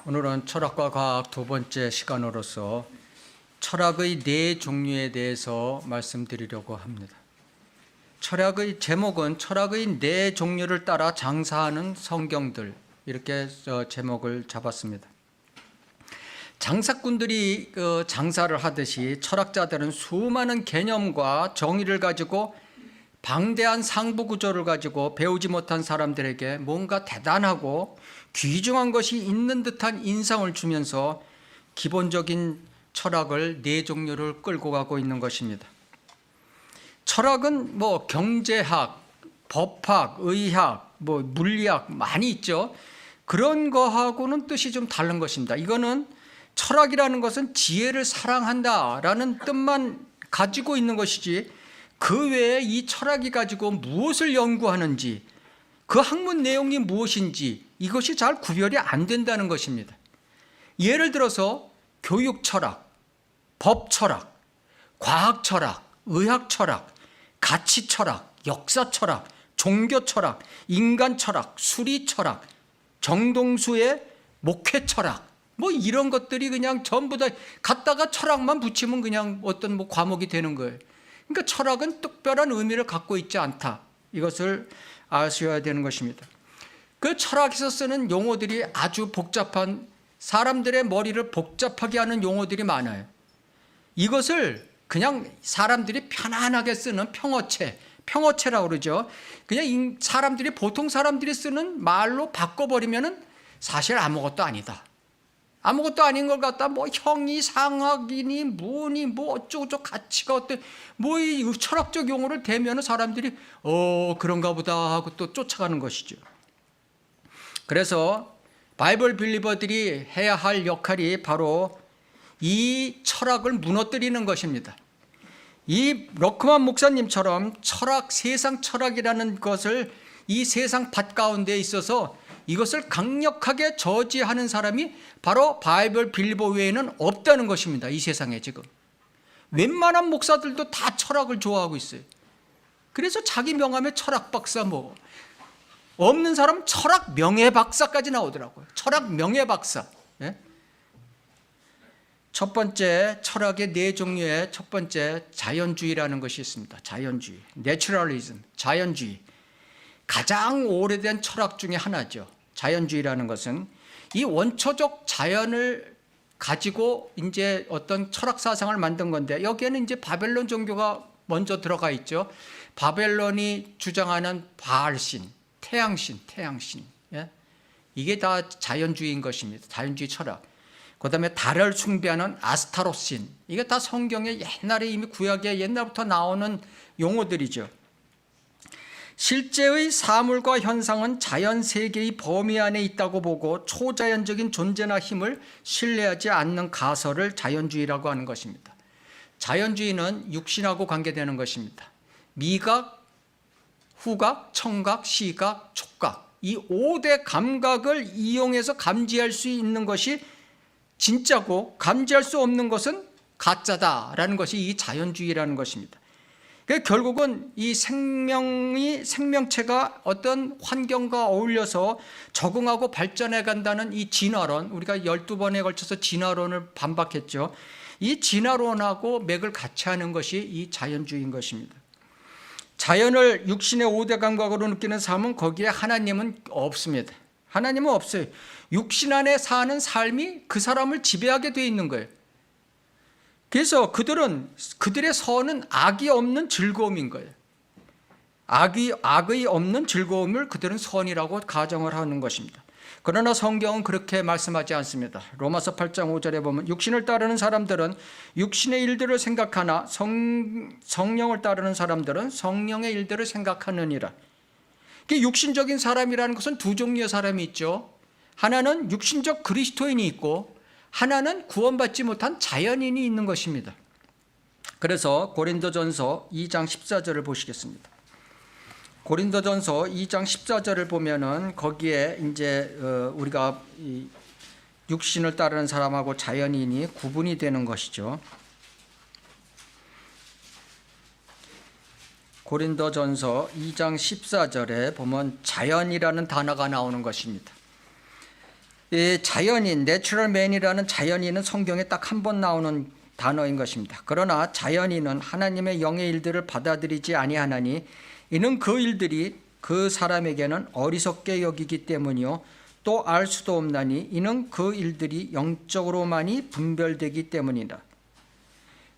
오늘은 철학과 과학 두 번째 시간으로서 철학의 네 종류에 대해서 말씀드리려고 합니다. 철학의 제목은 철학의 네 종류를 따라 장사하는 성경들, 이렇게 제목을 잡았습니다. 장사꾼들이 장사를 하듯이 철학자들은 수많은 개념과 정의를 가지고 방대한 상부 구조를 가지고 배우지 못한 사람들에게 뭔가 대단하고 귀중한 것이 있는 듯한 인상을 주면서 기본적인 철학을 네 종류를 끌고 가고 있는 것입니다. 철학은 경제학, 법학, 의학, 물리학 많이 있죠. 그런 거하고는 뜻이 좀 다른 것입니다. 이거는 철학이라는 것은 지혜를 사랑한다라는 뜻만 가지고 있는 것이지, 그 외에 이 철학이 가지고 무엇을 연구하는지, 그 학문 내용이 무엇인지 이것이 잘 구별이 안 된다는 것입니다. 예를 들어서 교육 철학, 법 철학, 과학 철학, 의학 철학, 가치 철학, 역사 철학, 종교 철학, 인간 철학, 수리 철학, 정동수의 목회 철학, 이런 것들이 그냥 전부 다 갖다가 철학만 붙이면 그냥 어떤 과목이 되는 거예요. 그러니까 철학은 특별한 의미를 갖고 있지 않다. 이것을 아셔야 되는 것입니다. 그 철학에서 쓰는 용어들이 아주 복잡한, 사람들의 머리를 복잡하게 하는 용어들이 많아요. 이것을 그냥 사람들이 편안하게 쓰는 평어체라고 그러죠. 그냥 보통 사람들이 쓰는 말로 바꿔버리면은 사실 아무것도 아니다. 아무것도 아닌 걸 갖다 형이 상학이니 뭐니 어쩌고저쩌고 가치가 어때 이 철학적 용어를 대면은 사람들이 그런가 보다 하고 또 쫓아가는 것이죠. 그래서 바이블 빌리버들이 해야 할 역할이 바로 이 철학을 무너뜨리는 것입니다. 이 러크만 목사님처럼 세상 철학이라는 것을 이 세상 밭 가운데 있어서 이것을 강력하게 저지하는 사람이 바로 바이블 빌리버 외에는 없다는 것입니다. 이 세상에 지금 웬만한 목사들도 다 철학을 좋아하고 있어요. 그래서 자기 명함에 철학 박사, 없는 사람 철학 명예 박사까지 나오더라고요. 철학 명예 박사. 예? 첫 번째 철학의 네 종류의 첫 번째 자연주의라는 것이 있습니다. 자연주의, 내추럴리즘, 자연주의. 가장 오래된 철학 중에 하나죠. 자연주의라는 것은 이 원초적 자연을 가지고 이제 어떤 철학 사상을 만든 건데, 여기에는 이제 바벨론 종교가 먼저 들어가 있죠. 바벨론이 주장하는 바알신, 태양신. 예? 이게 다 자연주의인 것입니다. 자연주의 철학. 그 다음에 달을 숭배하는 아스타로신. 이게 다 성경에 옛날에 이미 구약에 옛날부터 나오는 용어들이죠. 실제의 사물과 현상은 자연 세계의 범위 안에 있다고 보고 초자연적인 존재나 힘을 신뢰하지 않는 가설을 자연주의라고 하는 것입니다. 자연주의는 육신하고 관계되는 것입니다. 미각, 후각, 청각, 시각, 촉각, 이 5대 감각을 이용해서 감지할 수 있는 것이 진짜고, 감지할 수 없는 것은 가짜다라는 것이 이 자연주의라는 것입니다. 결국은 이 생명체가 어떤 환경과 어울려서 적응하고 발전해 간다는 이 진화론, 우리가 12번에 걸쳐서 진화론을 반박했죠. 이 진화론하고 맥을 같이 하는 것이 이 자연주의인 것입니다. 자연을 육신의 5대 감각으로 느끼는 삶은 거기에 하나님은 없습니다. 하나님은 없어요. 육신 안에 사는 삶이 그 사람을 지배하게 되어 있는 거예요. 그래서 그들의 선은 악이 없는 즐거움인 거예요. 악의 없는 즐거움을 그들은 선이라고 가정을 하는 것입니다. 그러나 성경은 그렇게 말씀하지 않습니다. 로마서 8장 5절에 보면 육신을 따르는 사람들은 육신의 일들을 생각하나 성령을 따르는 사람들은 성령의 일들을 생각하느니라. 육신적인 사람이라는 것은 두 종류의 사람이 있죠. 하나는 육신적 그리스도인이 있고, 하나는 구원받지 못한 자연인이 있는 것입니다. 그래서 고린도전서 2장 14절을 보시겠습니다. 고린도전서 2장 14절을 보면은 거기에 이제 우리가 육신을 따르는 사람하고 자연인이 구분이 되는 것이죠. 고린도전서 2장 14절에 보면 자연이라는 단어가 나오는 것입니다. 이 자연인, 내추럴맨이라는 자연인은 성경에 딱 한 번 나오는 단어인 것입니다. 그러나 자연인은 하나님의 영의 일들을 받아들이지 아니하나니 이는 그 일들이 그 사람에게는 어리석게 여기기 때문이요 또 알 수도 없나니 이는 그 일들이 영적으로만이 분별되기 때문이다.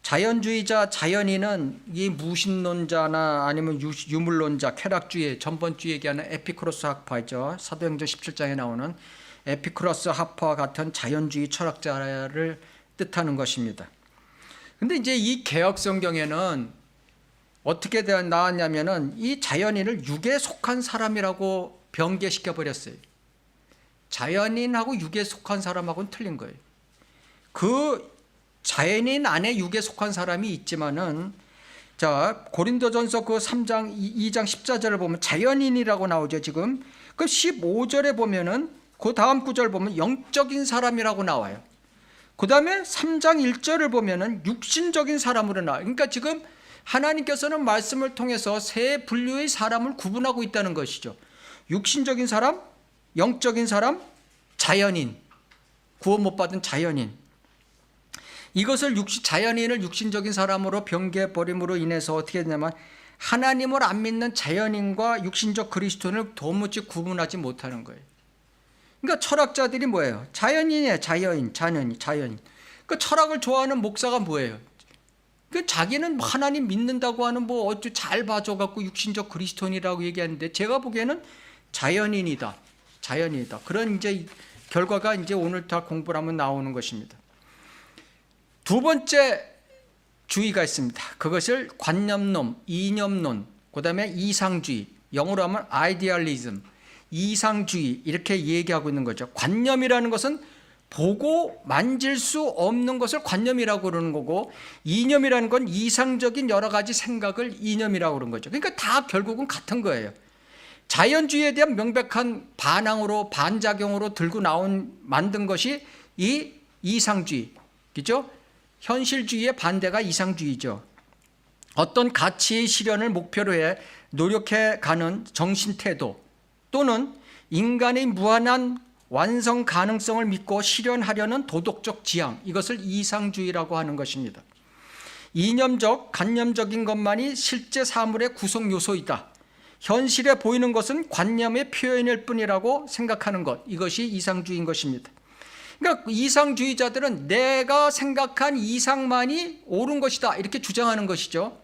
자연주의자, 자연인은 이 무신론자나 아니면 유물론자, 쾌락주의, 전번주에 얘기하는 에피쿠로스 학파죠. 사도행전 17장에 나오는 에피쿠로스 학파와 같은 자연주의 철학자를 뜻하는 것입니다. 근데 이제 이 개혁 성경에는 어떻게 나왔냐면은 이 자연인을 육에 속한 사람이라고 변개시켜 버렸어요. 자연인하고 육에 속한 사람하고는 틀린 거예요. 그 자연인 안에 육에 속한 사람이 있지만은 자 고린도전서 그 3장 2장 14절을 보면 자연인이라고 나오죠. 지금 그 15절에 보면은 그 다음 구절 보면 영적인 사람이라고 나와요. 그 다음에 3장 1절을 보면은 육신적인 사람으로 나와요. 그러니까 지금 하나님께서는 말씀을 통해서 세 분류의 사람을 구분하고 있다는 것이죠. 육신적인 사람, 영적인 사람, 자연인, 구원 못 받은 자연인. 이것을 자연인을 육신적인 사람으로 변개해버림으로 인해서 어떻게 되냐면 하나님을 안 믿는 자연인과 육신적 그리스도인을 도무지 구분하지 못하는 거예요. 그러니까 철학자들이 뭐예요? 자연인이에요. 자연인. 그 철학을 좋아하는 목사가 뭐예요? 그 자기는 하나님 믿는다고 하는 뭐 어쩌 잘 봐줘갖고 육신적 그리스도인이라고 얘기하는데 제가 보기에는 자연인이다. 그런 이제 결과가 이제 오늘 다 공부를 하면 나오는 것입니다. 두 번째 주의가 있습니다. 그것을 관념론, 이념론, 그 다음에 이상주의, 영어로 하면 아이디얼리즘, 이상주의 이렇게 얘기하고 있는 거죠. 관념이라는 것은 보고 만질 수 없는 것을 관념이라고 그러는 거고 이념이라는 건 이상적인 여러 가지 생각을 이념이라고 그러는 거죠. 그러니까 다 결국은 같은 거예요. 자연주의에 대한 명백한 반항으로 반작용으로 들고 만든 것이 이 이상주의, 그죠? 현실주의의 반대가 이상주의죠. 어떤 가치의 실현을 목표로 해 노력해가는 정신태도 또는 인간의 무한한 완성 가능성을 믿고 실현하려는 도덕적 지향, 이것을 이상주의라고 하는 것입니다. 이념적, 관념적인 것만이 실제 사물의 구성 요소이다. 현실에 보이는 것은 관념의 표현일 뿐이라고 생각하는 것, 이것이 이상주의인 것입니다. 그러니까 이상주의자들은 내가 생각한 이상만이 옳은 것이다 이렇게 주장하는 것이죠.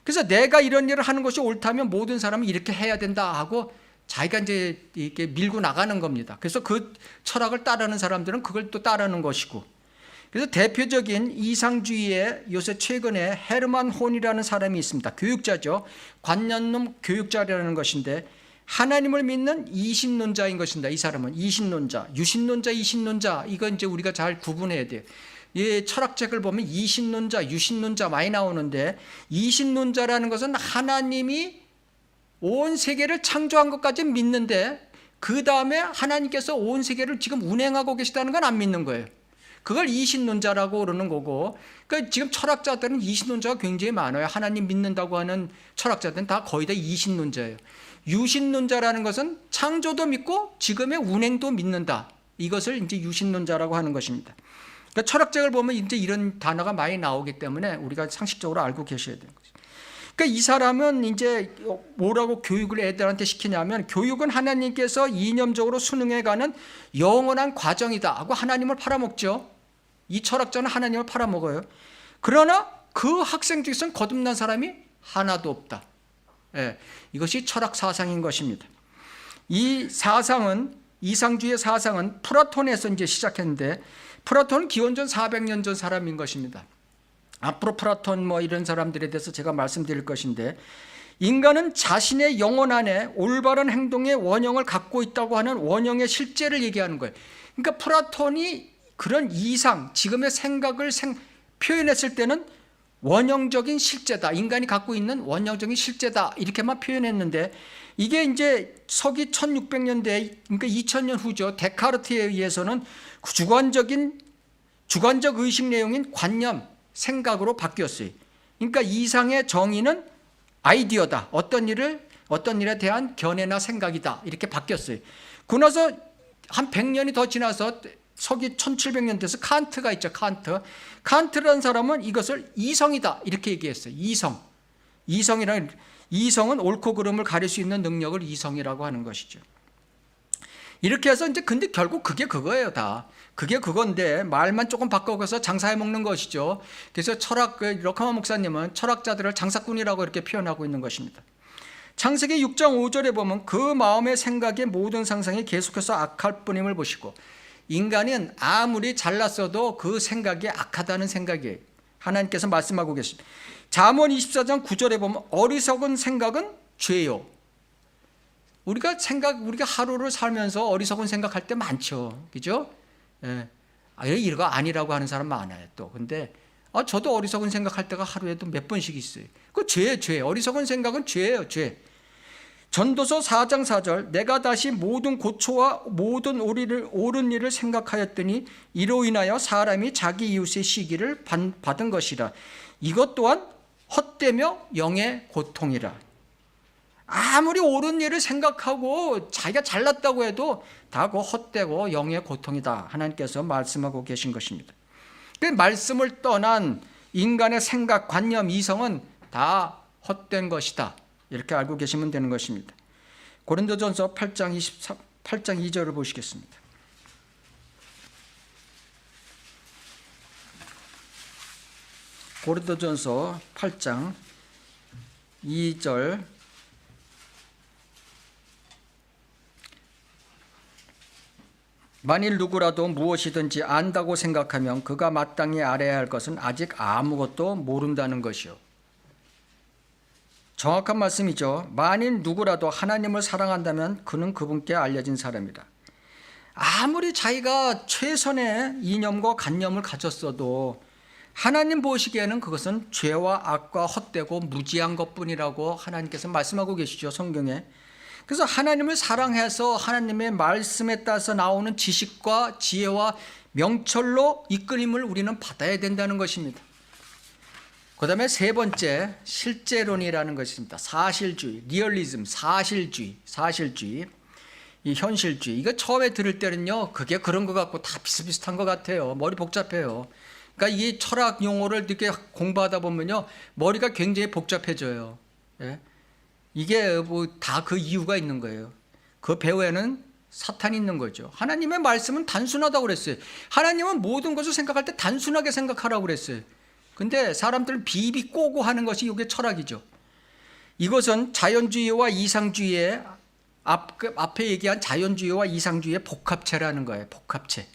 그래서 내가 이런 일을 하는 것이 옳다면 모든 사람은 이렇게 해야 된다 하고 자기가 이제 이렇게 밀고 나가는 겁니다. 그래서 그 철학을 따르는 사람들은 그걸 또 따르는 것이고. 그래서 대표적인 이상주의의 요새 최근에 헤르만 혼이라는 사람이 있습니다. 교육자죠. 관념론 교육자라는 것인데 하나님을 믿는 이신론자인 것입니다. 이 사람은 이신론자, 유신론자, 이신론자 이건 이제 우리가 잘 구분해야 돼요. 이 철학책을 보면 이신론자, 유신론자 많이 나오는데 이신론자라는 것은 하나님이 온 세계를 창조한 것까지 믿는데 그 다음에 하나님께서 온 세계를 지금 운행하고 계시다는 건 안 믿는 거예요. 그걸 이신론자라고 그러는 거고, 그러니까 지금 철학자들은 이신론자가 굉장히 많아요. 하나님 믿는다고 하는 철학자들은 다 거의 다 이신론자예요. 유신론자라는 것은 창조도 믿고 지금의 운행도 믿는다. 이것을 이제 유신론자라고 하는 것입니다. 그러니까 철학책을 보면 이제 이런 단어가 많이 나오기 때문에 우리가 상식적으로 알고 계셔야 되는 거죠. 그러니까 이 사람은 이제 뭐라고 교육을 애들한테 시키냐면 교육은 하나님께서 이념적으로 수능해가는 영원한 과정이다 하고 하나님을 팔아먹죠. 이 철학자는 하나님을 팔아먹어요. 그러나 그 학생 중에서는 거듭난 사람이 하나도 없다. 예, 이것이 철학 사상인 것입니다. 이 사상은 이상주의 사상은 플라톤에서 이제 시작했는데 플라톤은 기원전 400년 전 사람인 것입니다. 앞으로 플라톤 뭐 이런 사람들에 대해서 제가 말씀드릴 것인데 인간은 자신의 영혼 안에 올바른 행동의 원형을 갖고 있다고 하는 원형의 실제를 얘기하는 거예요. 그러니까 플라톤이 그런 이상, 지금의 생각을 표현했을 때는 원형적인 실제다. 인간이 갖고 있는 원형적인 실제다. 이렇게만 표현했는데 이게 이제 서기 1600년대, 그러니까 2000년 후죠. 데카르트에 의해서는 주관적 의식 내용인 관념, 생각으로 바뀌었어요. 그러니까 이상의 정의는 아이디어다. 어떤 일에 대한 견해나 생각이다. 이렇게 바뀌었어요. 그러나서 한 100년이 더 지나서 서기 1700년 돼서 칸트가 있죠. 칸트라는 사람은 이것을 이성이다 이렇게 얘기했어요. 이성은 옳고 그름을 가릴 수 있는 능력을 이성이라고 하는 것이죠. 이렇게 해서 이제 근데 결국 그게 그거예요. 다 그게 그건데 말만 조금 바꿔서 장사해 먹는 것이죠. 그래서 러카마 목사님은 철학자들을 장사꾼이라고 이렇게 표현하고 있는 것입니다. 창세기 6장 5절에 보면 그 마음의 생각의 모든 상상이 계속해서 악할 뿐임을 보시고, 인간은 아무리 잘났어도 그 생각이 악하다는 생각이에요. 하나님께서 말씀하고 계십니다. 잠언 24장 9절에 보면 어리석은 생각은 죄요. 우리가 하루를 살면서 어리석은 생각할 때 많죠. 그죠? 예. 이거 아니라고 하는 사람 많아요. 또. 근데 저도 어리석은 생각할 때가 하루에도 몇 번씩 있어요. 그 죄예요. 어리석은 생각은 죄예요. 죄. 전도서 4장 4절 내가 다시 모든 고초와 모든 옳은 일을 생각하였더니 이로 인하여 사람이 자기 이웃의 시기를 받은 것이라. 이것 또한 헛되며 영의 고통이라. 아무리 옳은 일을 생각하고 자기가 잘났다고 해도 다 그 헛되고 영의 고통이다. 하나님께서 말씀하고 계신 것입니다. 그 말씀을 떠난 인간의 생각, 관념, 이성은 다 헛된 것이다. 이렇게 알고 계시면 되는 것입니다. 고린도전서 8장 2절을 보시겠습니다. 고린도전서 8장 2절 만일 누구라도 무엇이든지 안다고 생각하면 그가 마땅히 알아야 할 것은 아직 아무것도 모른다는 것이요. 정확한 말씀이죠. 만일 누구라도 하나님을 사랑한다면 그는 그분께 알려진 사람이다. 아무리 자기가 최선의 이념과 관념을 가졌어도 하나님 보시기에는 그것은 죄와 악과 헛되고 무지한 것뿐이라고 하나님께서 말씀하고 계시죠. 성경에. 그래서 하나님을 사랑해서 하나님의 말씀에 따라서 나오는 지식과 지혜와 명철로 이끌림을 우리는 받아야 된다는 것입니다. 그 다음에 세 번째, 실제론이라는 것입니다. 사실주의, 리얼리즘, 사실주의, 이 현실주의. 이거 처음에 들을 때는요, 그게 그런 것 같고 다 비슷비슷한 것 같아요. 머리 복잡해요. 그러니까 이 철학 용어를 이렇게 공부하다 보면요, 머리가 굉장히 복잡해져요. 예? 이게 뭐 다 그 이유가 있는 거예요. 그 배후에는 사탄이 있는 거죠. 하나님의 말씀은 단순하다고 그랬어요. 하나님은 모든 것을 생각할 때 단순하게 생각하라고 그랬어요. 근데 사람들은 비비 꼬고 하는 것이 이게 철학이죠. 이것은 자연주의와 이상주의의 앞에 얘기한 자연주의와 이상주의의 복합체라는 거예요. 복합체.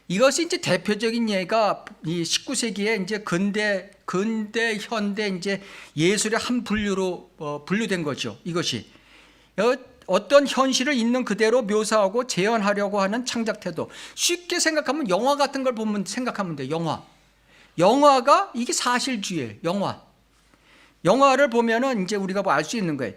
이것이 이제 대표적인 예가 이 19세기에 이제 근대 현대 이제 예술의 한 분류로 분류된 거죠. 이것이 어떤 현실을 있는 그대로 묘사하고 재현하려고 하는 창작 태도. 쉽게 생각하면 영화 같은 걸 보면 생각하면 돼요. 영화가 이게 사실주의예요. 영화를 보면은 이제 우리가 뭐 알 수 있는 거예요.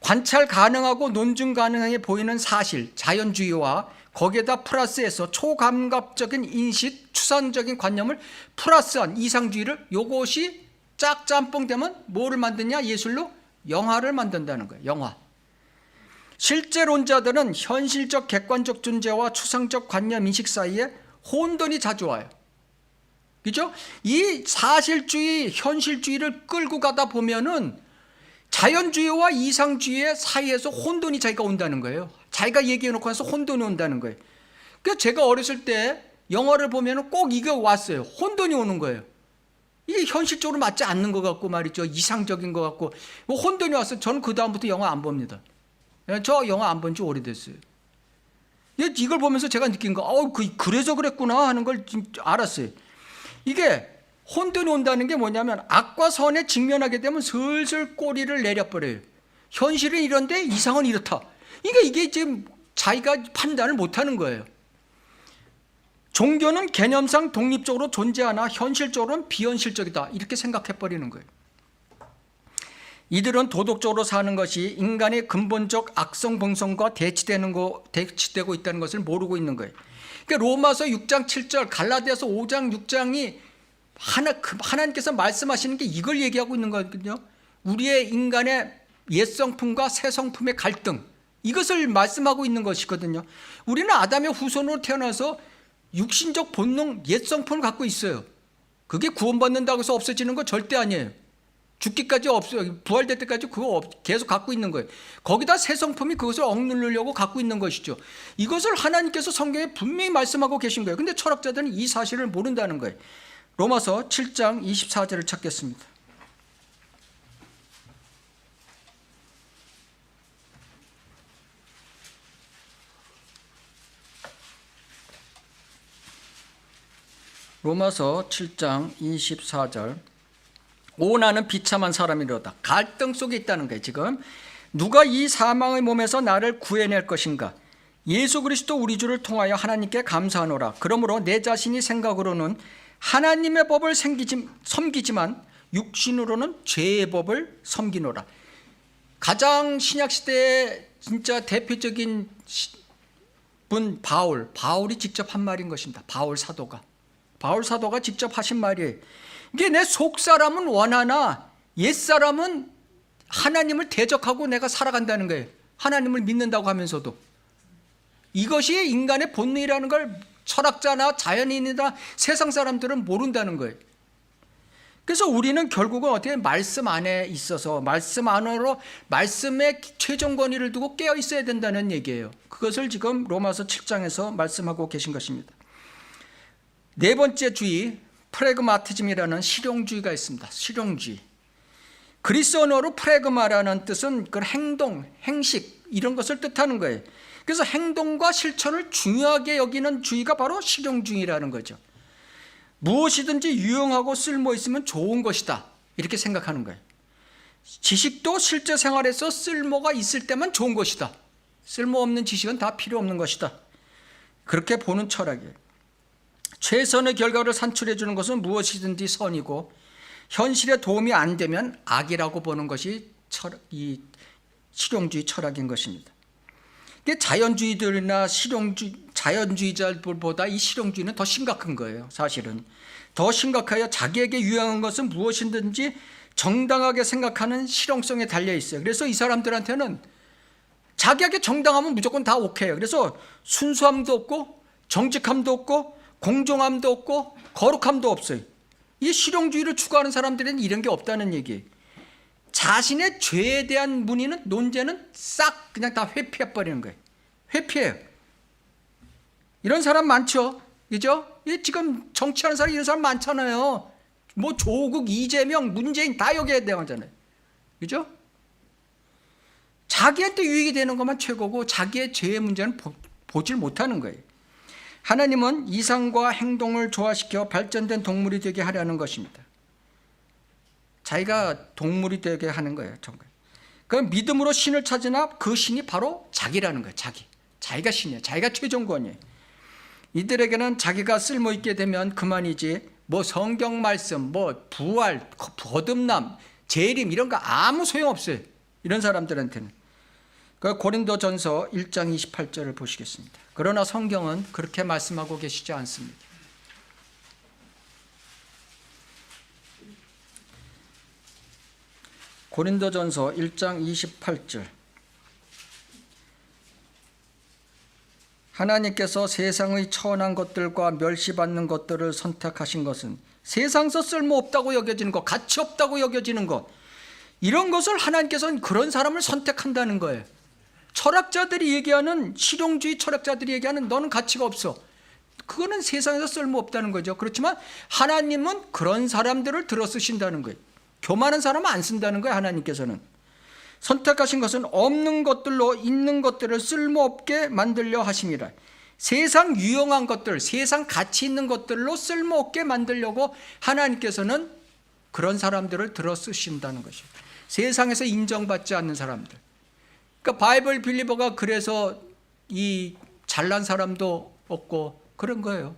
관찰 가능하고 논증 가능해 보이는 사실, 자연주의와 거기에다 플러스해서 초감각적인 인식, 추상적인 관념을 플러스한 이상주의를, 요것이 짝짬뽕 되면 뭐를 만드냐? 예술로 영화를 만든다는 거예요. 영화. 실제론자들은 현실적 객관적 존재와 추상적 관념 인식 사이에 혼돈이 자주 와요. 그죠? 이 사실주의, 현실주의를 끌고 가다 보면은 자연주의와 이상주의 사이에서 혼돈이 자기가 온다는 거예요. 자기가 얘기해놓고 나서 혼돈이 온다는 거예요. 그래서 제가 어렸을 때 영화를 보면 꼭 이게 왔어요. 혼돈이 오는 거예요. 이게 현실적으로 맞지 않는 것 같고 말이죠. 이상적인 것 같고 혼돈이 왔어요. 저는 그 다음부터 영화 안 봅니다. 저 영화 안 본 지 오래됐어요. 이걸 보면서 제가 느낀 거, 그래서 그랬구나 하는 걸 알았어요. 이게 혼돈이 온다는 게 뭐냐면 악과 선에 직면하게 되면 슬슬 꼬리를 내려버려요. 현실은 이런데 이상은 이렇다. 이게 지금 자기가 판단을 못하는 거예요. 종교는 개념상 독립적으로 존재하나 현실적으로는 비현실적이다. 이렇게 생각해버리는 거예요. 이들은 도덕적으로 사는 것이 인간의 근본적 악성봉성과 대치되고 있다는 것을 모르고 있는 거예요. 그러니까 로마서 6장 7절, 갈라디아서 5장 6장이 하나님께서 말씀하시는 게 이걸 얘기하고 있는 거거든요. 우리의 인간의 옛 성품과 새 성품의 갈등, 이것을 말씀하고 있는 것이거든요. 우리는 아담의 후손으로 태어나서 육신적 본능, 옛 성품을 갖고 있어요. 그게 구원받는다고 해서 없어지는 거 절대 아니에요. 죽기까지 부활될 때까지 그거 계속 갖고 있는 거예요. 거기다 새 성품이 그것을 억누르려고 갖고 있는 것이죠. 이것을 하나님께서 성경에 분명히 말씀하고 계신 거예요. 근데 철학자들은 이 사실을 모른다는 거예요. 로마서 7장 24절을 찾겠습니다. 로마서 7장 24절. 오 나는 비참한 사람이로다. 갈등 속에 있다는 거예요. 지금 누가 이 사망의 몸에서 나를 구해낼 것인가? 예수 그리스도 우리 주를 통하여 하나님께 감사하노라. 그러므로 내 자신이 생각으로는 하나님의 법을 섬기지만 육신으로는 죄의 법을 섬기노라. 가장 신약시대의 진짜 대표적인 분 바울이 직접 한 말인 것입니다. 바울 사도가 직접 하신 말이에요. 이게 내 속사람은 원하나 옛사람은 하나님을 대적하고 내가 살아간다는 거예요. 하나님을 믿는다고 하면서도. 이것이 인간의 본능이라는 걸 철학자나 자연인이나 세상 사람들은 모른다는 거예요. 그래서 우리는 결국은 어떻게 말씀 안에 있어서 말씀 안으로 말씀의 최종 권위를 두고 깨어 있어야 된다는 얘기예요. 그것을 지금 로마서 7장에서 말씀하고 계신 것입니다. 네 번째 주의, 프레그마티즘이라는 실용주의가 있습니다. 실용주의. 그리스 언어로 프레그마라는 뜻은 그 행동, 행식 이런 것을 뜻하는 거예요. 그래서 행동과 실천을 중요하게 여기는 주의가 바로 실용주의라는 거죠. 무엇이든지 유용하고 쓸모 있으면 좋은 것이다 이렇게 생각하는 거예요. 지식도 실제 생활에서 쓸모가 있을 때만 좋은 것이다. 쓸모없는 지식은 다 필요 없는 것이다. 그렇게 보는 철학이에요. 최선의 결과를 산출해 주는 것은 무엇이든지 선이고 현실에 도움이 안 되면 악이라고 보는 것이 이 실용주의 철학인 것입니다. 자연주의들이나 자연주의자들보다 이 실용주의는 더 심각한 거예요. 사실은 더 심각하여 자기에게 유용한 것은 무엇이든지 정당하게 생각하는 실용성에 달려 있어요. 그래서 이 사람들한테는 자기에게 정당하면 무조건 다 오케이예요. 그래서 순수함도 없고 정직함도 없고 공정함도 없고 거룩함도 없어요. 이 실용주의를 추구하는 사람들은 이런 게 없다는 얘기예요. 자신의 죄에 대한 문의는 논제는 싹 그냥 다 회피해버리는 거예요. 회피해요. 이런 사람 많죠. 그죠? 지금 정치하는 사람 이런 사람 많잖아요. 뭐 조국, 이재명, 문재인 다 여기에 대응하잖아요. 그죠? 자기한테 유익이 되는 것만 최고고 자기의 죄의 문제는 보질 못하는 거예요. 하나님은 이상과 행동을 조화시켜 발전된 동물이 되게 하려는 것입니다. 자기가 동물이 되게 하는 거예요. 그 믿음으로 신을 찾으나 그 신이 바로 자기라는 거예요. 자기가 신이에요. 자기가 최종권이에요. 이들에게는 자기가 쓸모있게 되면 그만이지 뭐 성경 말씀, 뭐 부활, 거듭남, 재림 이런 거 아무 소용없어요. 이런 사람들한테는. 그 고린도전서 1장 28절을 보시겠습니다. 그러나 성경은 그렇게 말씀하고 계시지 않습니다. 고린도전서 1장 28절. 하나님께서 세상의 천한 것들과 멸시받는 것들을 선택하신 것은 세상에서 쓸모없다고 여겨지는 것, 가치 없다고 여겨지는 것, 이런 것을 하나님께서는 그런 사람을 선택한다는 거예요. 철학자들이 얘기하는, 실용주의 철학자들이 얘기하는 너는 가치가 없어, 그거는 세상에서 쓸모없다는 거죠. 그렇지만 하나님은 그런 사람들을 들어 쓰신다는 거예요. 교만한 사람은 안 쓴다는 거예요. 하나님께서는 선택하신 것은 없는 것들로 있는 것들을 쓸모없게 만들려 하심이라. 세상 유용한 것들, 세상 가치 있는 것들로 쓸모없게 만들려고 하나님께서는 그런 사람들을 들어 쓰신다는 것이에요. 세상에서 인정받지 않는 사람들. 그러니까 바이블 빌리버가 그래서 이 잘난 사람도 없고 그런 거예요.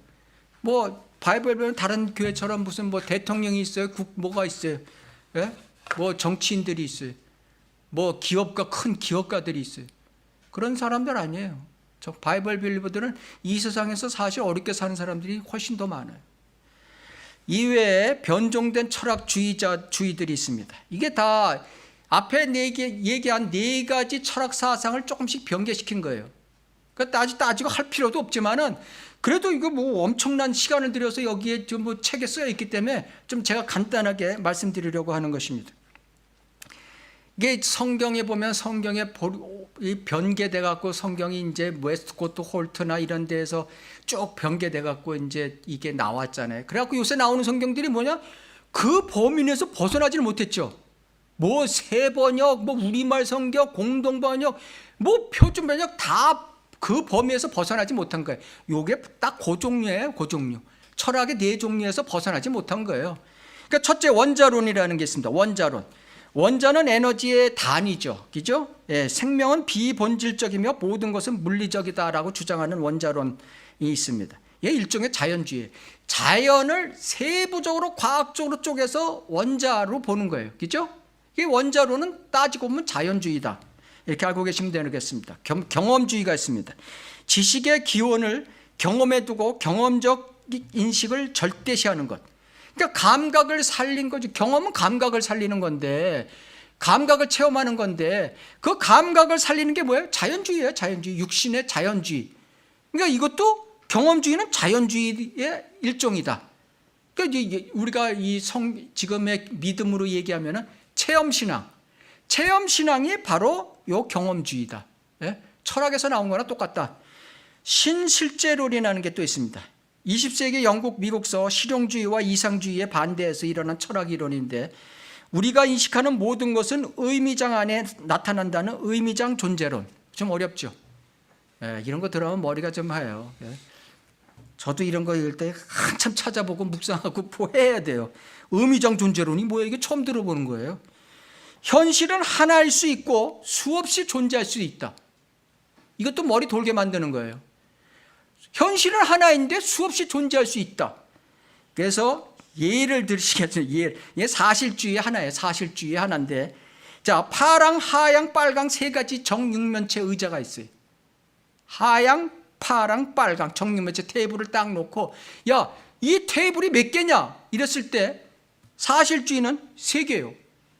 뭐 바이블 보면 다른 교회처럼 무슨 뭐 대통령이 있어요, 뭐가 있어요, 예? 뭐 정치인들이 있어요, 뭐 기업가, 큰 기업가들이 있어요. 그런 사람들 아니에요. 저 바이블 빌리버들은 이 세상에서 사실 어렵게 사는 사람들이 훨씬 더 많아요. 이외에 변종된 철학주의들이 있습니다. 이게 다 앞에 얘기한 네 가지 철학 사상을 조금씩 변개시킨 거예요. 그러니까 따지고 할 필요도 없지만은 그래도 이거 뭐 엄청난 시간을 들여서 여기에 좀 뭐 책에 쓰여 있기 때문에 좀 제가 간단하게 말씀드리려고 하는 것입니다. 이게 성경에 보면 성경에 변개돼 갖고 성경이 이제 웨스트코트 홀트나 이런 데에서 쭉 변개돼 갖고 이제 이게 나왔잖아요. 그래갖고 요새 나오는 성경들이 뭐냐? 그 범위 내에서 벗어나지를 못했죠. 뭐 새번역, 뭐 우리말 성경, 공동번역, 뭐 표준 번역 다 그 범위에서 벗어나지 못한 거예요. 요게 딱 그 종류예요. 그 종류. 철학의 네 종류에서 벗어나지 못한 거예요. 그러니까 첫째 원자론이라는 게 있습니다. 원자론. 원자는 에너지의 단위죠. 그죠? 예, 생명은 비본질적이며 모든 것은 물리적이다라고 주장하는 원자론이 있습니다. 예, 일종의 자연주의. 자연을 세부적으로 과학적으로 쪼개서 원자로 보는 거예요. 그죠? 이 원자론은 따지고 보면 자연주의다. 이렇게 알고 계시면 되겠습니다. 경험주의가 있습니다. 지식의 기원을 경험에 두고 경험적 인식을 절대시하는 것. 그러니까 감각을 살린 거죠. 경험은 감각을 살리는 건데, 감각을 체험하는 건데, 그 감각을 살리는 게 뭐예요? 자연주의예요. 자연주의. 육신의 자연주의. 그러니까 이것도 경험주의는 자연주의의 일종이다. 그러니까 우리가 지금의 믿음으로 얘기하면은 체험신앙. 체험신앙이 바로 요 경험주의다. 예? 철학에서 나온 거나 똑같다. 신실제론이라는 게 또 있습니다. 20세기 영국, 미국서 실용주의와 이상주의에 반대해서 일어난 철학 이론인데, 우리가 인식하는 모든 것은 의미장 안에 나타난다는 의미장 존재론. 좀 어렵죠. 예, 이런 거 들어가면 머리가 좀 하얘요. 예. 저도 이런 거 읽을 때 한참 찾아보고 묵상하고 해야 돼요. 의미장 존재론이 뭐예요? 이게 처음 들어보는 거예요. 현실은 하나일 수 있고 수없이 존재할 수 있다. 이것도 머리 돌게 만드는 거예요. 현실은 하나인데 수없이 존재할 수 있다. 그래서 예를 들으시겠어요? 예, 사실주의 하나예요. 사실주의 하나인데, 자, 파랑, 하양, 빨강 세 가지 정육면체 의자가 있어요. 하양, 파랑, 빨강 정육면체 테이블을 딱 놓고, 야, 이 테이블이 몇 개냐? 이랬을 때 사실주의는 세 개예요.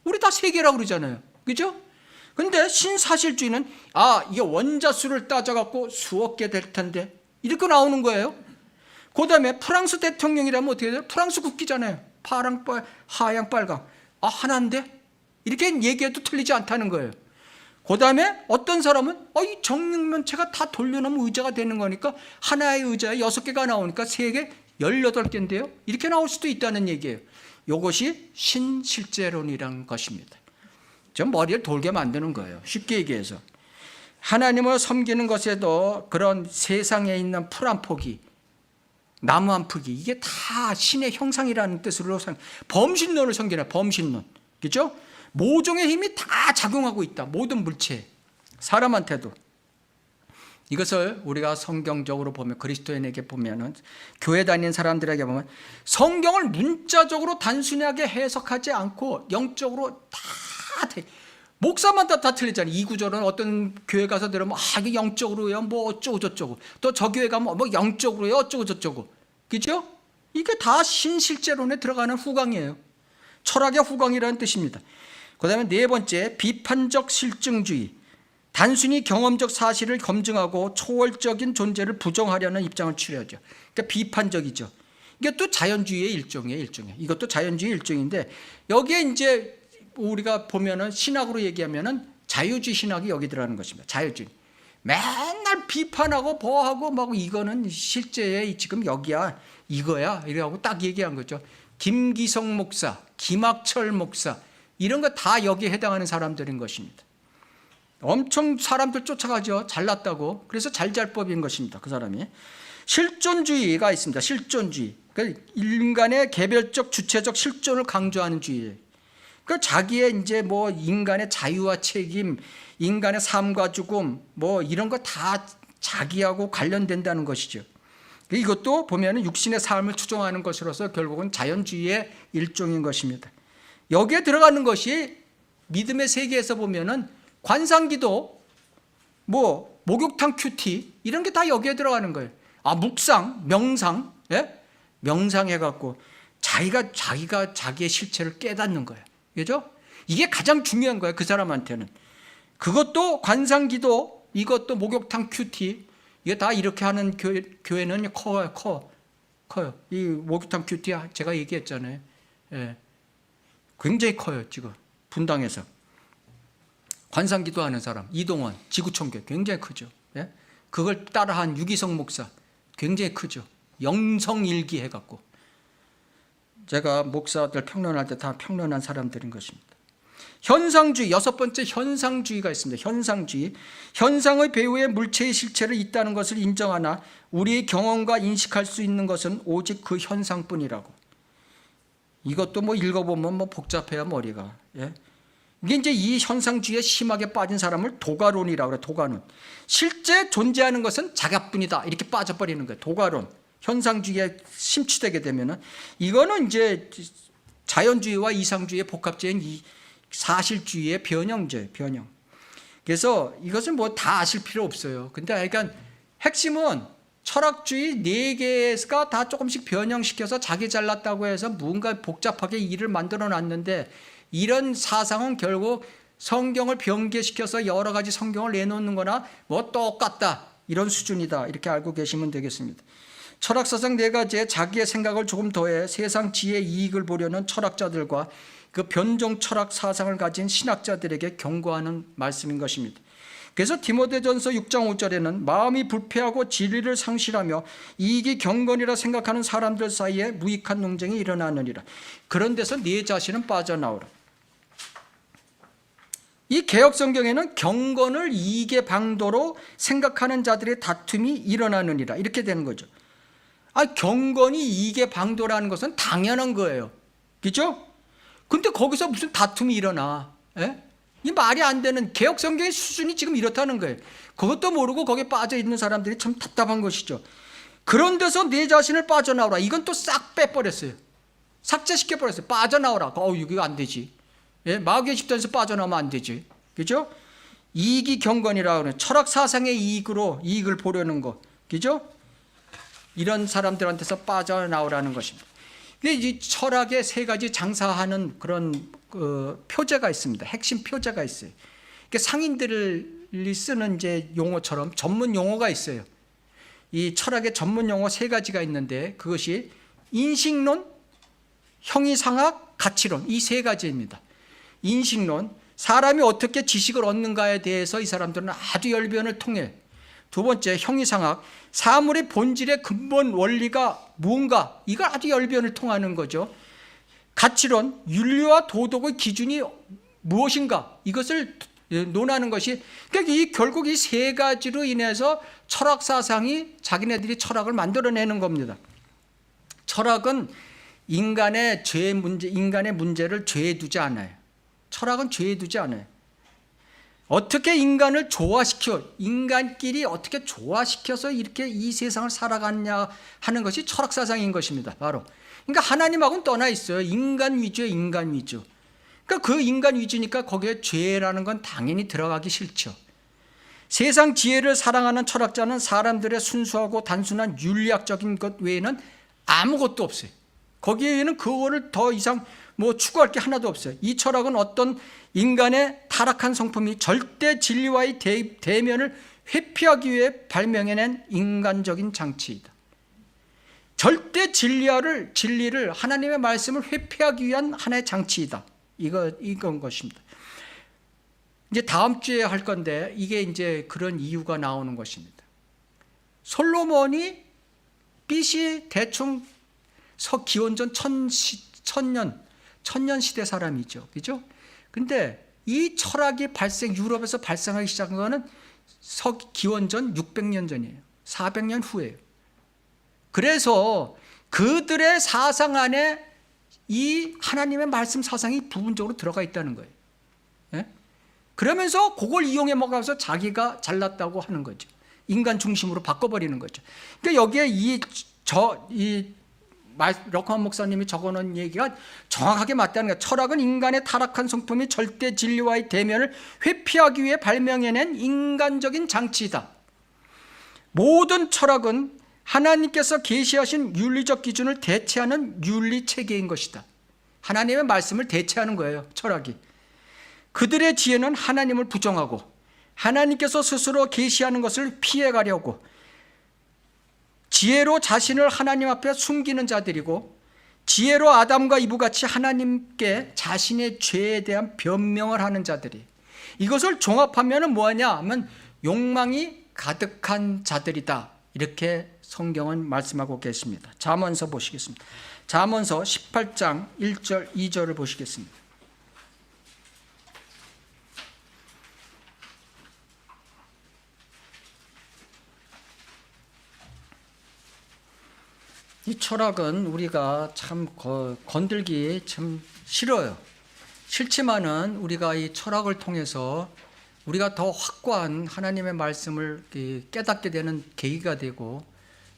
우리 다 세 개라고 그러잖아요. 그죠? 근데 신사실주의는 이게 원자수를 따져갖고 수억 개 될 텐데 이렇게 나오는 거예요. 그 다음에 프랑스 대통령이라면 어떻게 돼요? 프랑스 국기잖아요. 파랑, 하양, 빨강. 하나인데? 이렇게 얘기해도 틀리지 않다는 거예요. 그 다음에 어떤 사람은 이 정육면체가 다 돌려놓으면 의자가 되는 거니까 하나의 의자에 6개가 나오니까 3개, 18개인데요. 이렇게 나올 수도 있다는 얘기예요. 이것이 신실제론이라는 것입니다. 좀 머리를 돌게 만드는 거예요. 쉽게 얘기해서. 하나님을 섬기는 것에도 그런 세상에 있는 풀 한 포기, 나무 한 포기, 이게 다 신의 형상이라는 뜻으로 범신론을 섬기는 범신론. 그렇죠? 모종의 힘이 다 작용하고 있다. 모든 물체에. 사람한테도. 이것을 우리가 성경적으로 보면, 그리스도인에게 보면은, 교회 다니는 사람들에게 보면 성경을 문자적으로 단순하게 해석하지 않고 영적으로 다 목사만 다 틀리잖아요. 이 구절은 어떤 교회 가서 들으면 이게 영적으로요 뭐 어쩌고 저쩌고, 또 저 교회 가면 뭐 영적으로요 어쩌고 저쩌고. 그죠? 이게 다 신실제론에 들어가는 후광이에요. 철학의 후광이라는 뜻입니다. 그 다음에 네 번째, 비판적 실증주의. 단순히 경험적 사실을 검증하고 초월적인 존재를 부정하려는 입장을 취하죠. 그러니까 비판적이죠. 이게 또 자연주의의 일종이에요. 이것도 자연주의의 일종인데, 여기에 이제 우리가 보면은 신학으로 얘기하면은 자유주의 신학이 여기 들어가는 것입니다. 자유주의. 맨날 비판하고 보하고 막 이거는 실제에 지금 여기야 이거야 이러고 딱 얘기한 거죠. 김기성 목사, 김학철 목사 이런 거 다 여기에 해당하는 사람들인 것입니다. 엄청 사람들 쫓아가죠. 잘났다고. 그래서 잘잘법인 것입니다. 그 사람이. 실존주의가 있습니다. 실존주의. 그러니까 인간의 개별적 주체적 실존을 강조하는 주의예요. 그 자기의 이제 뭐 인간의 자유와 책임, 인간의 삶과 죽음, 뭐 이런 거 다 자기하고 관련된다는 것이죠. 이것도 보면은 육신의 삶을 추종하는 것으로서 결국은 자연주의의 일종인 것입니다. 여기에 들어가는 것이 믿음의 세계에서 보면은 관상기도, 뭐 목욕탕 큐티 이런 게 다 여기에 들어가는 거예요. 묵상, 명상, 예? 명상해갖고 자기가 자기의 실체를 깨닫는 거예요. 그죠? 이게 가장 중요한 거예요. 그 사람한테는. 그것도 관상기도, 이것도 목욕탕 큐티, 이게 다 이렇게 하는 교회는 커요. 이 목욕탕 큐티 제가 얘기했잖아요. 예. 굉장히 커요. 지금 분당에서 관상기도 하는 사람 이동원 지구촌교회 굉장히 크죠. 예? 그걸 따라한 유기성 목사 굉장히 크죠. 영성일기 해갖고 제가 목사들 평론할 때 다 평론한 사람들인 것입니다. 현상주의, 여섯 번째 현상주의가 있습니다. 현상주의, 현상의 배후에 물체의 실체를 있다는 것을 인정하나 우리의 경험과 인식할 수 있는 것은 오직 그 현상뿐이라고. 이것도 뭐 읽어보면 뭐 복잡해요, 머리가. 예? 이게 이제 이 현상주의에 심하게 빠진 사람을 도가론이라고 그래요. 도가론. 실제 존재하는 것은 자가뿐이다, 이렇게 빠져버리는 거예요. 도가론. 현상주의에 심취되게 되면은 이거는 이제 자연주의와 이상주의의 복합제인 이 사실주의의 변형제, 변형. 그래서 이것은 뭐 다 아실 필요 없어요. 근데 그러니까 핵심은 철학주의 네 개가 다 조금씩 변형시켜서 자기 잘났다고 해서 뭔가 복잡하게 일을 만들어 놨는데, 이런 사상은 결국 성경을 변개시켜서 여러 가지 성경을 내놓는 거나 뭐 똑같다, 이런 수준이다, 이렇게 알고 계시면 되겠습니다. 철학사상 네 가지에 자기의 생각을 조금 더해 세상 지혜의 이익을 보려는 철학자들과 그 변종 철학 사상을 가진 신학자들에게 경고하는 말씀인 것입니다. 그래서 디모데전서 6장 5절에는 마음이 불패하고 진리를 상실하며 이익이 경건이라 생각하는 사람들 사이에 무익한 논쟁이 일어나느니라. 그런 데서 네 자신은 빠져나오라. 이 개혁성경에는 경건을 이익의 방도로 생각하는 자들의 다툼이 일어나느니라, 이렇게 되는 거죠. 경건이 이익의 방도라는 것은 당연한 거예요. 그렇죠? 근데 거기서 무슨 다툼이 일어나? 예? 이 말이 안 되는, 개혁성경의 수준이 지금 이렇다는 거예요. 그것도 모르고 거기에 빠져 있는 사람들이 참 답답한 것이죠. 그런 데서 내 자신을 빠져나오라. 이건 또 싹 빼버렸어요. 삭제시켜버렸어요. 빠져나오라. 이거 안 되지. 예? 마귀의 집단에서 빠져나오면 안 되지. 그죠? 이익이 경건이라고 하는 철학 사상의 이익을 보려는 거. 그죠? 이런 사람들한테서 빠져나오라는 것입니다. 근데 이 철학의 세 가지 장사하는 그런 표제가 있습니다. 핵심 표제가 있어요. 상인들이 쓰는 이제 용어처럼 전문 용어가 있어요. 이 철학의 전문 용어 세 가지가 있는데, 그것이 인식론, 형이상학, 가치론, 이 세 가지입니다. 인식론, 사람이 어떻게 지식을 얻는가에 대해서 이 사람들은 아주 열변을 통해. 두 번째, 형이상학, 사물의 본질의 근본 원리가 무언가, 이걸 아주 열변을 통하는 거죠. 가치론, 윤리와 도덕의 기준이 무엇인가, 이것을 논하는 것이, 그러니까 결국 이 세 가지로 인해서 철학 사상이 자기네들이 철학을 만들어내는 겁니다. 철학은 인간의 인간의 문제를 죄에 두지 않아요. 철학은 죄에 두지 않아요. 어떻게 인간을 인간끼리 어떻게 조화시켜서 이렇게 이 세상을 살아갔냐 하는 것이 철학 사상인 것입니다. 바로. 그러니까 하나님하고는 떠나 있어요. 인간 위주의 인간 위주. 그러니까 그 인간 위주니까 거기에 죄라는 건 당연히 들어가기 싫죠. 세상 지혜를 사랑하는 철학자는 사람들의 순수하고 단순한 윤리학적인 것 외에는 아무것도 없어요. 거기에는 그거를 더 이상 추구할 게 하나도 없어요. 이 철학은 어떤 인간의 타락한 성품이 절대 진리와의 대면을 회피하기 위해 발명해낸 인간적인 장치이다. 절대 진리를 하나님의 말씀을 회피하기 위한 하나의 장치이다. 이건 것입니다. 이제 다음 주에 할 건데, 이게 이제 그런 이유가 나오는 것입니다. 솔로몬이 BC 대충 기원전 1000년 시대 사람이죠. 그죠? 근데 이 철학이 유럽에서 발생하기 시작한 거는 기원전 600년 전이에요. 400년 후예요. 그래서 그들의 사상 안에 이 하나님의 말씀 사상이 부분적으로 들어가 있다는 거예요. 예? 그러면서 그걸 이용해 먹어서 자기가 잘났다고 하는 거죠. 인간 중심으로 바꿔버리는 거죠. 그러니까 여기에 러커만 목사님이 적어놓은 얘기가 정확하게 맞다는 거예요. 철학은 인간의 타락한 성품이 절대 진리와의 대면을 회피하기 위해 발명해낸 인간적인 장치이다. 모든 철학은 하나님께서 계시하신 윤리적 기준을 대체하는 윤리 체계인 것이다. 하나님의 말씀을 대체하는 거예요, 철학이. 그들의 지혜는 하나님을 부정하고 하나님께서 스스로 계시하는 것을 피해가려고 지혜로 자신을 하나님 앞에 숨기는 자들이고, 지혜로 아담과 이브같이 하나님께 자신의 죄에 대한 변명을 하는 자들이, 이것을 종합하면 뭐하냐 하면 욕망이 가득한 자들이다, 이렇게 성경은 말씀하고 계십니다. 잠언서 보시겠습니다. 잠언서 18장 1절 2절을 보시겠습니다. 이 철학은 우리가 참 건들기 참 싫어요. 싫지만은 우리가 이 철학을 통해서 우리가 더 확고한 하나님의 말씀을 깨닫게 되는 계기가 되고,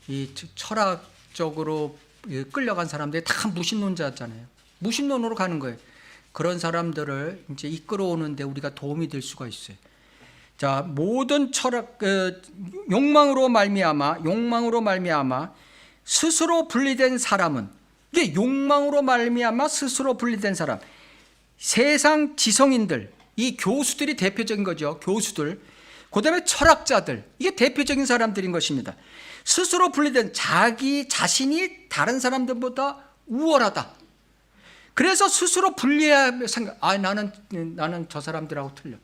이 철학적으로 끌려간 사람들이 다 무신론자잖아요. 무신론으로 가는 거예요. 그런 사람들을 이제 이끌어오는데 우리가 도움이 될 수가 있어요. 자, 모든 철학, 욕망으로 말미암아 스스로 분리된 사람은, 이게 욕망으로 말미암아 스스로 분리된 사람, 세상 지성인들, 이 교수들이 대표적인 거죠. 교수들, 그 다음에 철학자들, 이게 대표적인 사람들인 것입니다. 스스로 분리된, 자기 자신이 다른 사람들보다 우월하다. 그래서 스스로 분리해야 생각, 나는 저 사람들하고 틀려.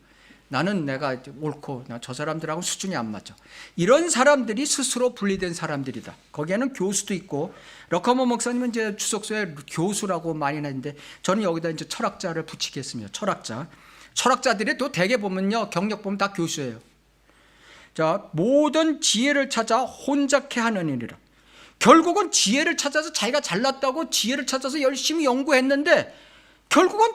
나는 내가 옳고 저 사람들하고 수준이 안 맞아. 이런 사람들이 스스로 분리된 사람들이다. 거기에는 교수도 있고, 러커먼 목사님은 이제 주석서에 교수라고 많이 하는데 저는 여기다 이제 철학자를 붙이겠습니다. 철학자들이 또 대개 보면요, 경력 보면 다 교수예요. 자, 모든 지혜를 찾아 혼잡케 하는 일이라. 결국은 지혜를 찾아서, 자기가 잘났다고 지혜를 찾아서 열심히 연구했는데 결국은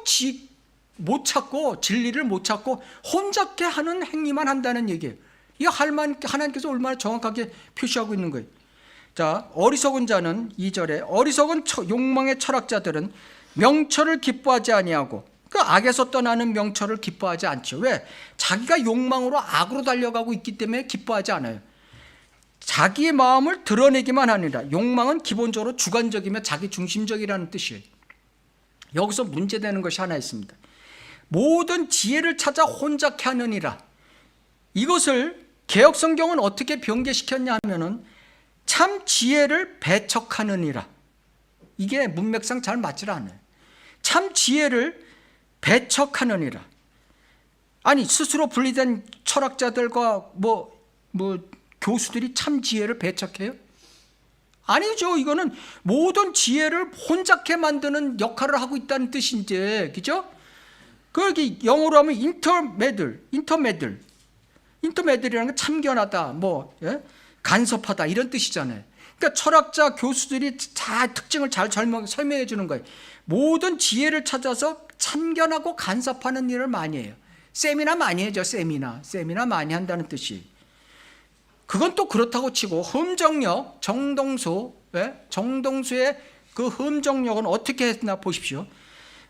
못 찾고, 진리를 못 찾고 혼잡케 하는 행위만 한다는 얘기예요. 이 하나님께서 얼마나 정확하게 표시하고 있는 거예요. 자, 어리석은 자는 2절에, 어리석은 욕망의 철학자들은 명철을 기뻐하지 아니하고, 그 악에서 떠나는 명철을 기뻐하지 않죠. 왜? 자기가 욕망으로 악으로 달려가고 있기 때문에 기뻐하지 않아요. 자기의 마음을 드러내기만 하니라. 욕망은 기본적으로 주관적이며 자기 중심적이라는 뜻이에요. 여기서 문제되는 것이 하나 있습니다. 모든 지혜를 찾아 혼잡케 하느니라. 이것을 개역성경은 어떻게 변개시켰냐 하면은 참 지혜를 배척하느니라. 이게 문맥상 잘 맞질 않아요. 참 지혜를 배척하느니라. 아니, 스스로 분리된 철학자들과 교수들이 참 지혜를 배척해요? 아니죠. 이거는 모든 지혜를 혼잡케 만드는 역할을 하고 있다는 뜻인데, 그죠? 그게 영어로 하면 인터메들이라는 건 참견하다, 간섭하다, 이런 뜻이잖아요. 그러니까 철학자 교수들이 다 특징을 잘 설명해 주는 거예요. 모든 지혜를 찾아서 참견하고 간섭하는 일을 많이 해요. 세미나 많이 하죠. 세미나 많이 한다는 뜻이. 그건 또 그렇다고 치고, 흠정력, 정동수의 그 흠정력은 어떻게 했나 보십시오.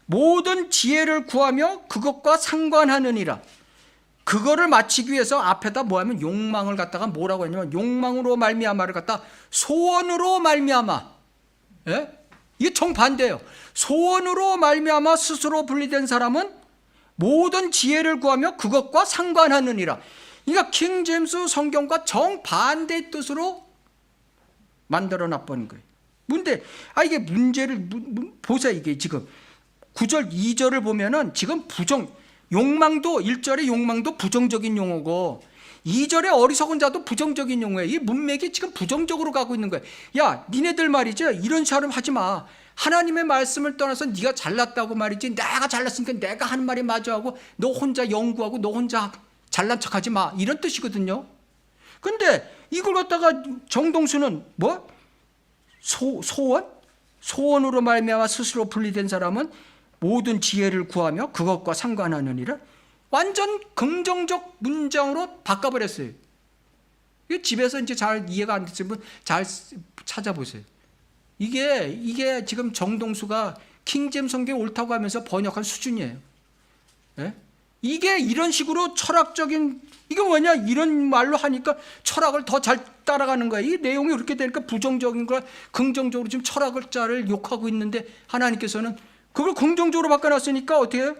모든 지혜를 구하며 그것과 상관하느니라. 그거를 마치기 위해서 앞에다 뭐하면 욕망을 갖다가 뭐라고 했냐면, 욕망으로 말미암아를 갖다 소원으로 말미암아. 이게 정반대예요. 소원으로 말미암아 스스로 분리된 사람은 모든 지혜를 구하며 그것과 상관하느니라. 그러니까 킹제임스 성경과 정반대의 뜻으로 만들어 놔버린 거예요. 근데 이게 문제를 보세요. 이게 지금 9절 2절을 보면은 지금 욕망도 1절의 욕망도 부정적인 용어고 2절의 어리석은 자도 부정적인 용어예요. 이 문맥이 지금 부정적으로 가고 있는 거예요. 야, 니네들 말이죠, 이런 사람 하지 마. 하나님의 말씀을 떠나서 네가 잘났다고 말이지, 내가 잘났으니까 내가 하는 말이 맞아 하고 너 혼자 연구하고 너 혼자 잘난 척하지 마, 이런 뜻이거든요. 근데 이걸 갖다가 정동수는 소원으로 말미암아 스스로 분리된 사람은 모든 지혜를 구하며 그것과 상관하느니라. 완전 긍정적 문장으로 바꿔버렸어요. 집에서 이제 잘 이해가 안 됐으면 잘 찾아보세요. 이게 지금 정동수가 킹제임스 성경이 옳다고 하면서 번역한 수준이에요. 이게 이런 식으로 철학적인, 이게 뭐냐, 이런 말로 하니까 철학을 더 잘 따라가는 거예요. 이 내용이 그렇게 되니까 부정적인 걸 긍정적으로 지금 철학자를 욕하고 있는데, 하나님께서는 그걸 긍정적으로 바꿔놨으니까 어떻게 해요?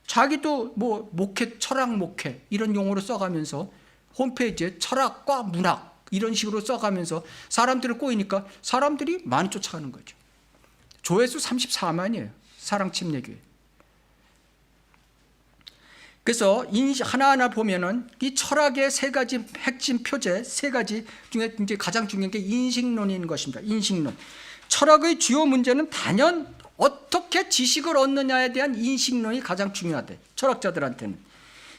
자기도 뭐 목회, 철학 목회 이런 용어로 써가면서 홈페이지에 철학과 문학 이런 식으로 써가면서 사람들을 꼬이니까 사람들이 많이 쫓아가는 거죠. 조회수 34만이에요. 사랑침례교회. 그래서 하나하나 보면은 이 철학의 세 가지 핵심 표제, 세 가지 중에 이제 가장 중요한 게 인식론인 것입니다. 인식론. 철학의 주요 문제는 단연 어떻게 지식을 얻느냐에 대한 인식론이 가장 중요하대. 철학자들한테는.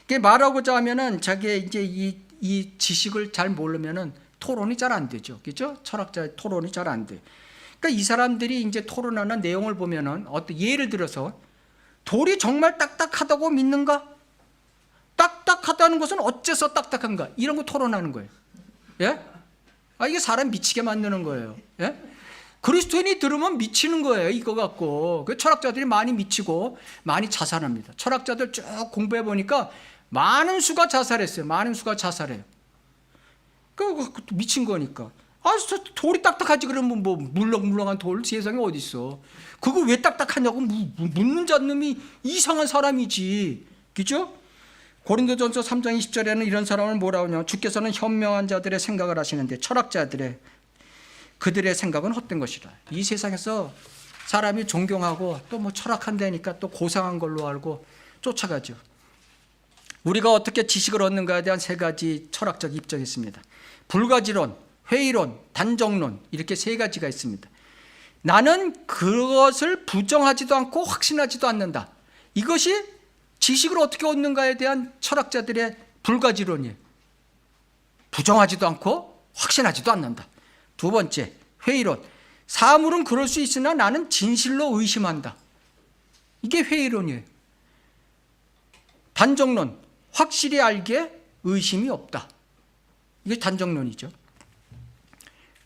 이게 말하고자 하면은 자기 이제 이 지식을 잘 모르면은 토론이 잘 안 되죠. 그죠? 철학자의 토론이 잘 안 돼. 그러니까 이 사람들이 이제 토론하는 내용을 보면은 어떤 예를 들어서 돌이 정말 딱딱하다고 믿는가? 딱딱하다는 것은 어째서 딱딱한가? 이런 거 토론하는 거예요. 예? 이게 사람 미치게 만드는 거예요. 예? 그리스도인이 들으면 미치는 거예요. 이거 갖고. 그 철학자들이 많이 미치고 많이 자살합니다. 철학자들 쭉 공부해 보니까 많은 수가 자살했어요. 많은 수가 자살해요. 그 미친 거니까. 돌이 딱딱하지 그러면 뭐 물렁물렁한 돌 세상에 어디 있어? 그거 왜 딱딱하냐고 묻는 자놈이 이상한 사람이지. 그죠? 고린도전서 3장 20절에는 이런 사람을 뭐라고 하냐? 주께서는 현명한 자들의 생각을 하시는데 철학자들의 그들의 생각은 헛된 것이라. 이 세상에서 사람이 존경하고 또 뭐 철학한다니까 또 고상한 걸로 알고 쫓아가죠. 우리가 어떻게 지식을 얻는가에 대한 세 가지 철학적 입장이 있습니다. 불가지론, 회의론, 단정론 이렇게 세 가지가 있습니다. 나는 그것을 부정하지도 않고 확신하지도 않는다. 이것이 지식을 어떻게 얻는가에 대한 철학자들의 불가지론이에요. 부정하지도 않고 확신하지도 않는다. 두 번째, 회의론. 사물은 그럴 수 있으나 나는 진실로 의심한다. 이게 회의론이에요. 단정론. 확실히 알기에 의심이 없다. 이게 단정론이죠.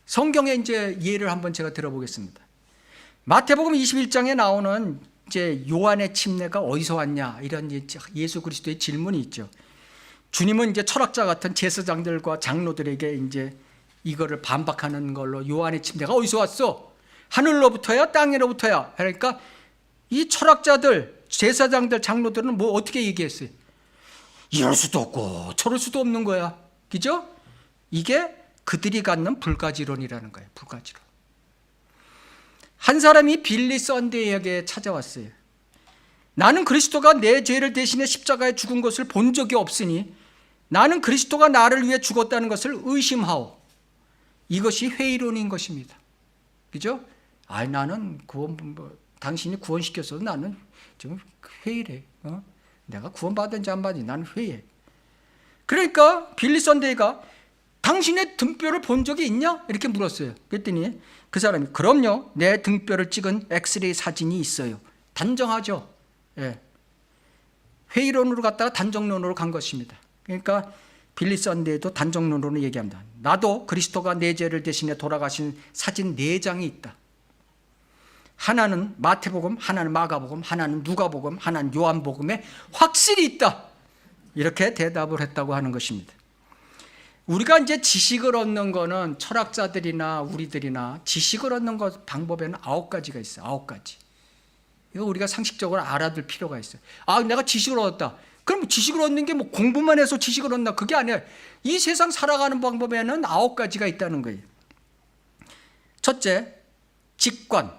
성경의 이제 예를 한번 제가 들어보겠습니다. 마태복음 21장에 나오는 이제 요한의 침례가 어디서 왔냐 이런 예수 그리스도의 질문이 있죠. 주님은 이제 철학자 같은 제사장들과 장로들에게 이제 이거를 반박하는 걸로 요한의 침례가 어디서 왔어? 하늘로부터야 땅으로부터야? 그러니까 이 철학자들, 제사장들, 장로들은 뭐 어떻게 얘기했어요? 이럴 수도 없고 저럴 수도 없는 거야. 그죠? 이게 그들이 갖는 불가지론이라는 거예요. 불가지론. 한 사람이 빌리 썬데이에게 찾아왔어요. 나는 그리스도가 내 죄를 대신해 십자가에 죽은 것을 본 적이 없으니 나는 그리스도가 나를 위해 죽었다는 것을 의심하오. 이것이 회의론인 것입니다. 그죠? 나는 당신이 구원시켰어도 나는 좀 회의래. 내가 구원받은지 안 받은지 나는 회의해. 그러니까 빌리 썬데이가 당신의 등뼈를 본 적이 있냐? 이렇게 물었어요. 그랬더니 그 사람이 그럼요. 내 등뼈를 찍은 엑스레이 사진이 있어요. 단정하죠. 예. 회의론으로 갔다가 단정론으로 간 것입니다. 그러니까 빌리 썬데이도 단정론으로 얘기합니다. 나도 그리스도가 내 죄를 대신해 돌아가신 사진 4장이 있다. 하나는 마태복음, 하나는 마가복음, 하나는 누가복음, 하나는 요한복음에 확실히 있다. 이렇게 대답을 했다고 하는 것입니다. 우리가 이제 지식을 얻는 거는 철학자들이나 우리들이나 지식을 얻는 것 방법에는 9가지가 있어요. 9가지. 이거 우리가 상식적으로 알아둘 필요가 있어요. 내가 지식을 얻었다. 그럼 지식을 얻는 게 뭐 공부만 해서 지식을 얻나? 그게 아니에요. 이 세상 살아가는 방법에는 9가지가 있다는 거예요. 첫째, 직관.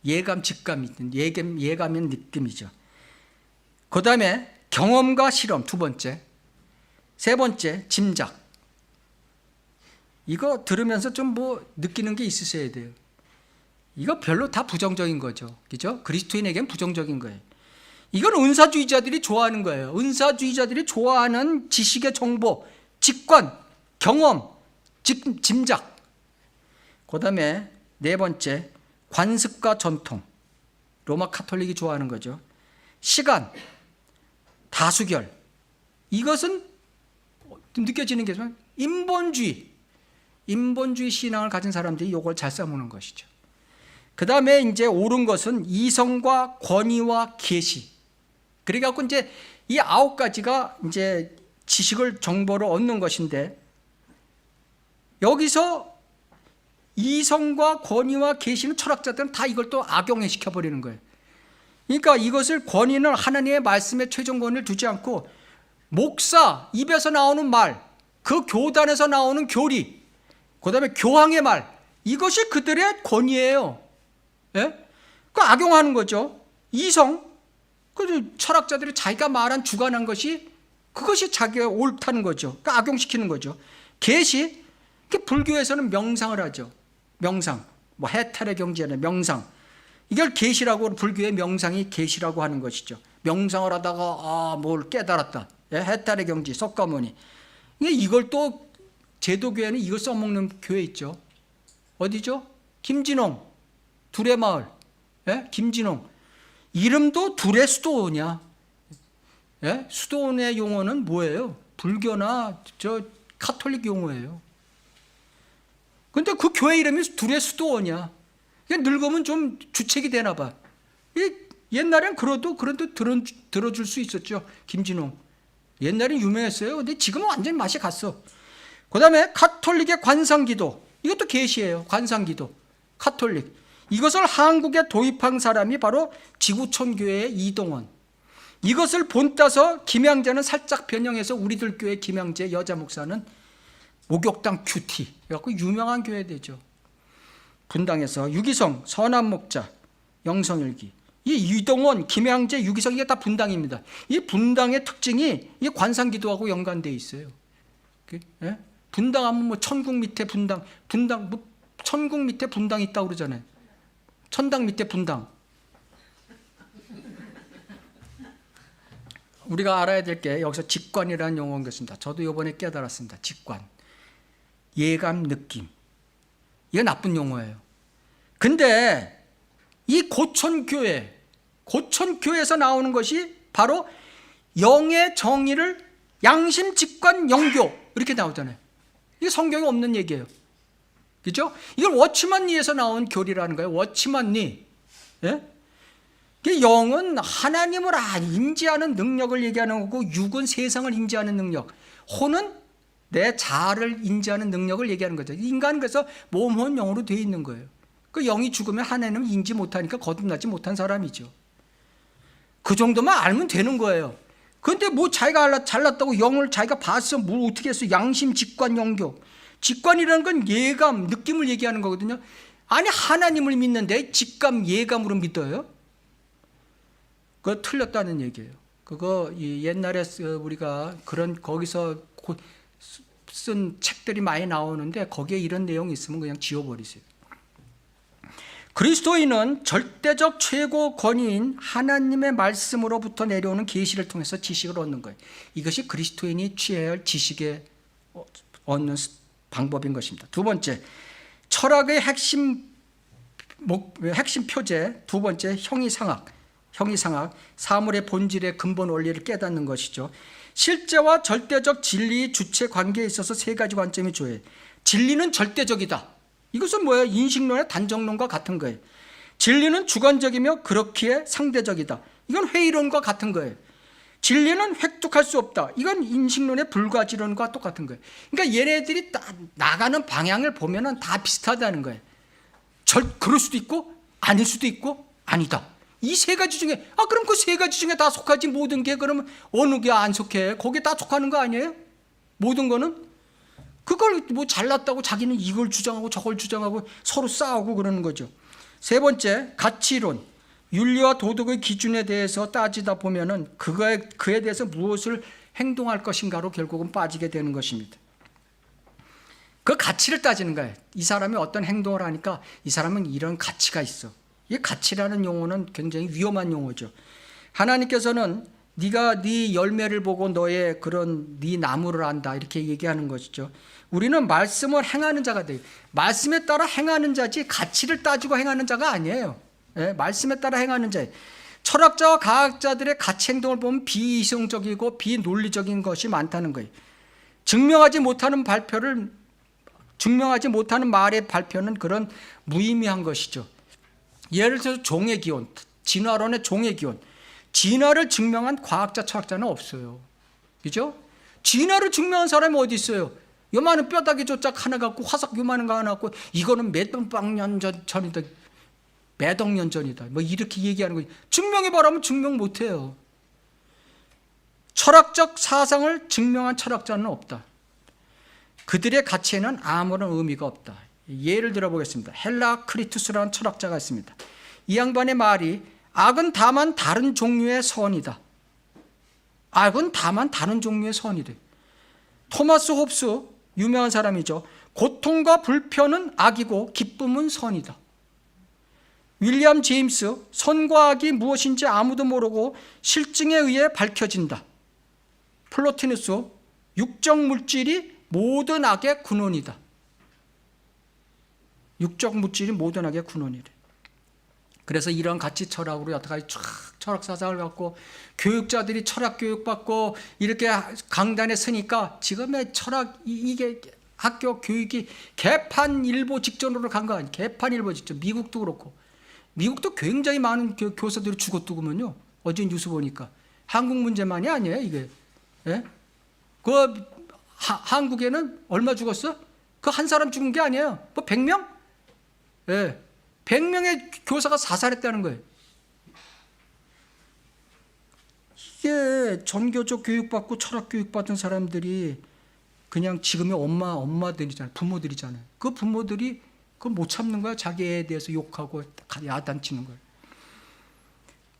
예감, 직감이 예감은 느낌이죠. 그 다음에 경험과 실험. 두 번째. 세 번째, 짐작. 이거 들으면서 좀 뭐 느끼는 게 있으셔야 돼요. 이거 별로 다 부정적인 거죠. 그죠? 그리스도인에겐 부정적인 거예요. 이건 은사주의자들이 좋아하는 거예요. 은사주의자들이 좋아하는 지식의 정보, 직관, 경험, 짐작. 그 다음에 네 번째, 관습과 전통. 로마 카톨릭이 좋아하는 거죠. 시간, 다수결. 이것은 느껴지는 게 인본주의 신앙을 가진 사람들이 이걸 잘 써먹는 것이죠. 그 다음에 이제 옳은 것은 이성과 권위와 계시. 그래갖고 이제 이 9가지가 이제 지식을 정보를 얻는 것인데 여기서 이성과 권위와 계시는 철학자들은 다 이걸 또 악용해 시켜버리는 거예요. 그러니까 이것을 권위는 하나님의 말씀에 최종 권위를 두지 않고 목사 입에서 나오는 말, 그 교단에서 나오는 교리, 그 다음에 교황의 말, 이것이 그들의 권위예요. 예? 그 악용하는 거죠. 이성, 그 철학자들이 자기가 말한 주관한 것이 그것이 자기가 옳다는 거죠. 그러니까 악용시키는 거죠. 계시, 불교에서는 명상을 하죠. 명상, 뭐 해탈의 경지에는 명상. 이걸 계시라고, 불교의 명상이 계시라고 하는 것이죠. 명상을 하다가 뭘 깨달았다. 예? 해탈의 경지, 석가모니. 이걸 또 제도교회는 이걸 써먹는 교회 있죠. 어디죠? 김진홍, 둘의 마을. 예? 김진홍. 이름도 둘의 수도원이야. 예? 수도원의 용어는 뭐예요? 불교나 카톨릭 용어예요. 근데 그 교회 이름이 둘의 수도원이야. 늙으면 좀 주책이 되나 봐. 옛날엔 그래도 들어줄 수 있었죠. 김진홍. 옛날엔 유명했어요. 근데 지금은 완전히 맛이 갔어. 그 다음에 카톨릭의 관상기도. 이것도 계시예요. 관상기도. 카톨릭. 이것을 한국에 도입한 사람이 바로 지구촌교회의 이동원. 이것을 본따서 김양재는 살짝 변형해서 우리들 교회 김양재 여자 목사는 목욕당 큐티. 그래갖고 유명한 교회 되죠. 분당에서 유기성, 선한목자, 영성일기. 이 이동원, 김양재, 유기성 이게 다 분당입니다. 이 분당의 특징이 이 관상기도하고 연관되어 있어요. 예? 분당하면 뭐 천국 밑에 분당, 뭐 천국 밑에 분당 있다고 그러잖아요. 천당 밑에 분당. 우리가 알아야 될 게 여기서 직관이라는 용어가 있습니다. 저도 이번에 깨달았습니다. 직관. 예감, 느낌. 이게 나쁜 용어예요. 근데 이 고촌교회에서 나오는 것이 바로 영의 정의를 양심, 직관, 영교 이렇게 나오잖아요. 이게 성경에 없는 얘기예요. 그죠? 이걸 워치만리에서 나온 교리라는 거예요. 워치만리. 예? 영은 하나님을 인지하는 능력을 얘기하는 거고, 육은 세상을 인지하는 능력, 혼은 내 자아를 인지하는 능력을 얘기하는 거죠. 인간은 그래서 몸, 혼, 영으로 되어 있는 거예요. 그 영이 죽으면 하나님은 인지 못하니까 거듭나지 못한 사람이죠. 그 정도만 알면 되는 거예요. 그런데 뭐 자기가 잘났다고 영을 자기가 봤어, 뭘 어떻게 했어? 양심, 직관, 영교. 직관이라는 건 예감, 느낌을 얘기하는 거거든요. 아니, 하나님을 믿는데 직감, 예감으로 믿어요? 그거 틀렸다는 얘기예요. 그거 옛날에 우리가 거기서 쓴 책들이 많이 나오는데 거기에 이런 내용이 있으면 그냥 지워버리세요. 그리스도인은 절대적 최고 권위인 하나님의 말씀으로부터 내려오는 계시를 통해서 지식을 얻는 거예요. 이것이 그리스도인이 취해야 할 지식에 얻는 방법인 것입니다. 두 번째, 철학의 핵심 표제. 두 번째, 형이상학, 사물의 본질의 근본 원리를 깨닫는 것이죠. 실제와 절대적 진리의 주체 관계에 있어서 세 가지 관점이 조해. 진리는 절대적이다. 이것은 뭐예요? 인식론의 단정론과 같은 거예요. 진리는 주관적이며 그렇기에 상대적이다. 이건 회의론과 같은 거예요. 진리는 획득할 수 없다. 이건 인식론의 불가지론과 똑같은 거예요. 그러니까 얘네들이 나가는 방향을 보면 다 비슷하다는 거예요. 그럴 수도 있고 아닐 수도 있고 아니다. 이 세 가지 중에 그럼 그 세 가지 중에 다 속하지 모든 게 그러면 어느 게 안 속해? 거기에 다 속하는 거 아니에요? 모든 거는? 그걸 뭐 잘났다고 자기는 이걸 주장하고 저걸 주장하고 서로 싸우고 그러는 거죠. 세 번째, 가치론. 윤리와 도덕의 기준에 대해서 따지다 보면은 그에 대해서 무엇을 행동할 것인가로 결국은 빠지게 되는 것입니다. 그 가치를 따지는 거예요. 이 사람이 어떤 행동을 하니까 이 사람은 이런 가치가 있어. 이 가치라는 용어는 굉장히 위험한 용어죠. 하나님께서는 네가 네 열매를 보고 너의 네 나무를 안다 이렇게 얘기하는 것이죠. 우리는 말씀을 행하는 자가 돼요. 말씀에 따라 행하는 자지 가치를 따지고 행하는 자가 아니에요. 예, 말씀에 따라 행하는 자예요. 철학자와 과학자들의 가치 행동을 보면 비이성적이고 비논리적인 것이 많다는 거예요. 증명하지 못하는 말의 발표는 그런 무의미한 것이죠. 예를 들어서 종의 기원, 진화론의 종의 기원. 진화를 증명한 과학자, 철학자는 없어요. 그죠? 진화를 증명한 사람이 어디 있어요? 요만한 뼈다귀 조짝 하나 갖고 화석 요만한 거 하나 갖고 이거는 몇백만 년 전이다. 몇 억 년 전이다. 뭐 이렇게 얘기하는 거예요. 증명해봐라면 증명 못해요. 철학적 사상을 증명한 철학자는 없다. 그들의 가치에는 아무런 의미가 없다. 예를 들어보겠습니다. 헬라크리투스라는 철학자가 있습니다. 이 양반의 말이 악은 다만 다른 종류의 선이다. 악은 다만 다른 종류의 선이래. 토마스 홉스, 유명한 사람이죠. 고통과 불편은 악이고 기쁨은 선이다. 윌리엄 제임스, 선과 악이 무엇인지 아무도 모르고 실증에 의해 밝혀진다. 플로티누스, 육적 물질이 모든 악의 근원이다. 육적 물질이 모든 악의 근원이래. 그래서 이런 가치 철학으로 여태까지 쫙 철학 사상을 갖고 교육자들이 철학 교육 받고 이렇게 강단에 서니까 지금의 철학 이게 학교 교육이 개판일보 직전으로 간 거 아니에요. 개판일보 직전. 미국도 그렇고. 미국도 굉장히 많은 교사들이 죽었더구먼요. 어제 뉴스 보니까. 한국 문제만이 아니에요, 이게. 예? 한국에는 얼마 죽었어? 그 한 사람 죽은 게 아니에요. 뭐 100명? 예. 100명의 교사가 사살했다는 거예요. 이게 전교조 교육받고 철학 교육받은 사람들이 그냥 지금의 엄마들이잖아요. 부모들이잖아요. 그 부모들이 그걸 못 참는 거야. 자기 애에 대해서 욕하고 야단치는 걸.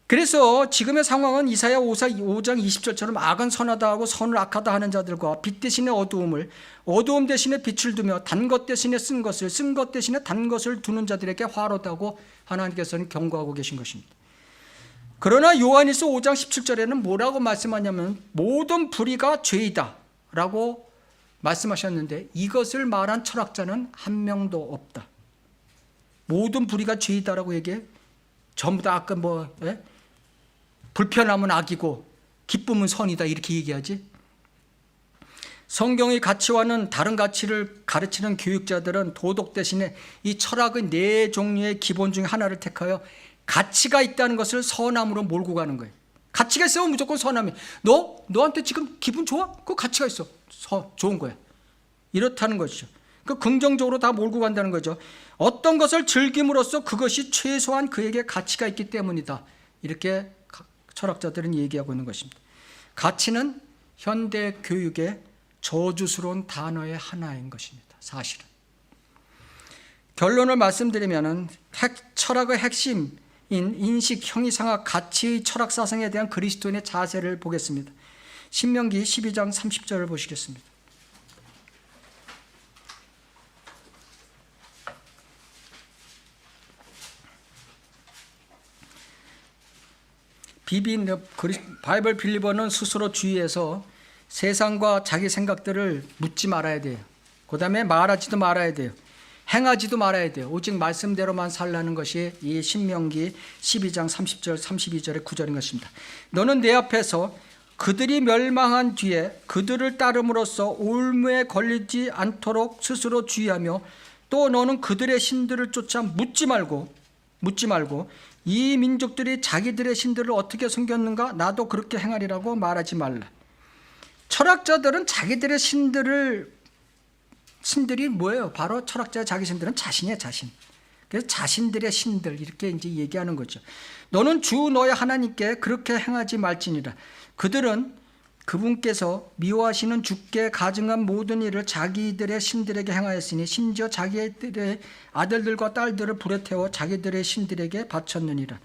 그래서 지금의 상황은 이사야 5장 20절처럼 악은 선하다 하고 선을 악하다 하는 자들과 빛 대신에 어두움을, 어두움 대신에 빛을 두며 단 것 대신에 쓴 것을, 쓴 것 대신에 단 것을 두는 자들에게 화롭다고 하나님께서는 경고하고 계신 것입니다. 그러나 요한일서 5장 17절에는 뭐라고 말씀하냐면 모든 불의가 죄이다 라고 말씀하셨는데 이것을 말한 철학자는 한 명도 없다. 모든 불의가 죄이다라고 얘기해. 전부 다 아까 불편함은 악이고 기쁨은 선이다 이렇게 얘기하지. 성경의 가치와는 다른 가치를 가르치는 교육자들은 도덕 대신에 이 철학의 네 종류의 기본 중 하나를 택하여 가치가 있다는 것을 선함으로 몰고 가는 거예요. 가치가 있으면 무조건 선함이. 너한테 지금 기분 좋아? 그 가치가 있어. 좋은 거야. 이렇다는 것이죠. 그 긍정적으로 다 몰고 간다는 거죠. 어떤 것을 즐김으로써 그것이 최소한 그에게 가치가 있기 때문이다. 이렇게 철학자들은 얘기하고 있는 것입니다. 가치는 현대 교육의 저주스러운 단어의 하나인 것입니다. 사실은. 결론을 말씀드리면 철학의 핵심인 인식, 형이상학, 가치의 철학 사상에 대한 그리스도인의 자세를 보겠습니다. 신명기 12장 30절을 보시겠습니다. 바이블 빌리버는 스스로 주의해서 세상과 자기 생각들을 묻지 말아야 돼요. 그 다음에 말하지도 말아야 돼요. 행하지도 말아야 돼요. 오직 말씀대로만 살라는 것이 이 신명기 12장 30절 32절의 구절인 것입니다. 너는 내 앞에서 그들이 멸망한 뒤에 그들을 따름으로써 올무에 걸리지 않도록 스스로 주의하며 또 너는 그들의 신들을 쫓아 묻지 말고 이 민족들이 자기들의 신들을 어떻게 섬겼는가 나도 그렇게 행하리라고 말하지 말라. 철학자들은 자기들의 신들이 뭐예요? 바로 철학자의 자기 신들은 자신이에요, 자신. 그래서 자신들의 신들 이렇게 이제 얘기하는 거죠. 너는 주 너의 하나님께 그렇게 행하지 말지니라. 그들은 그분께서 미워하시는 주께 가증한 모든 일을 자기들의 신들에게 행하였으니 심지어 자기들의 아들들과 딸들을 불에 태워 자기들의 신들에게 바쳤느니라.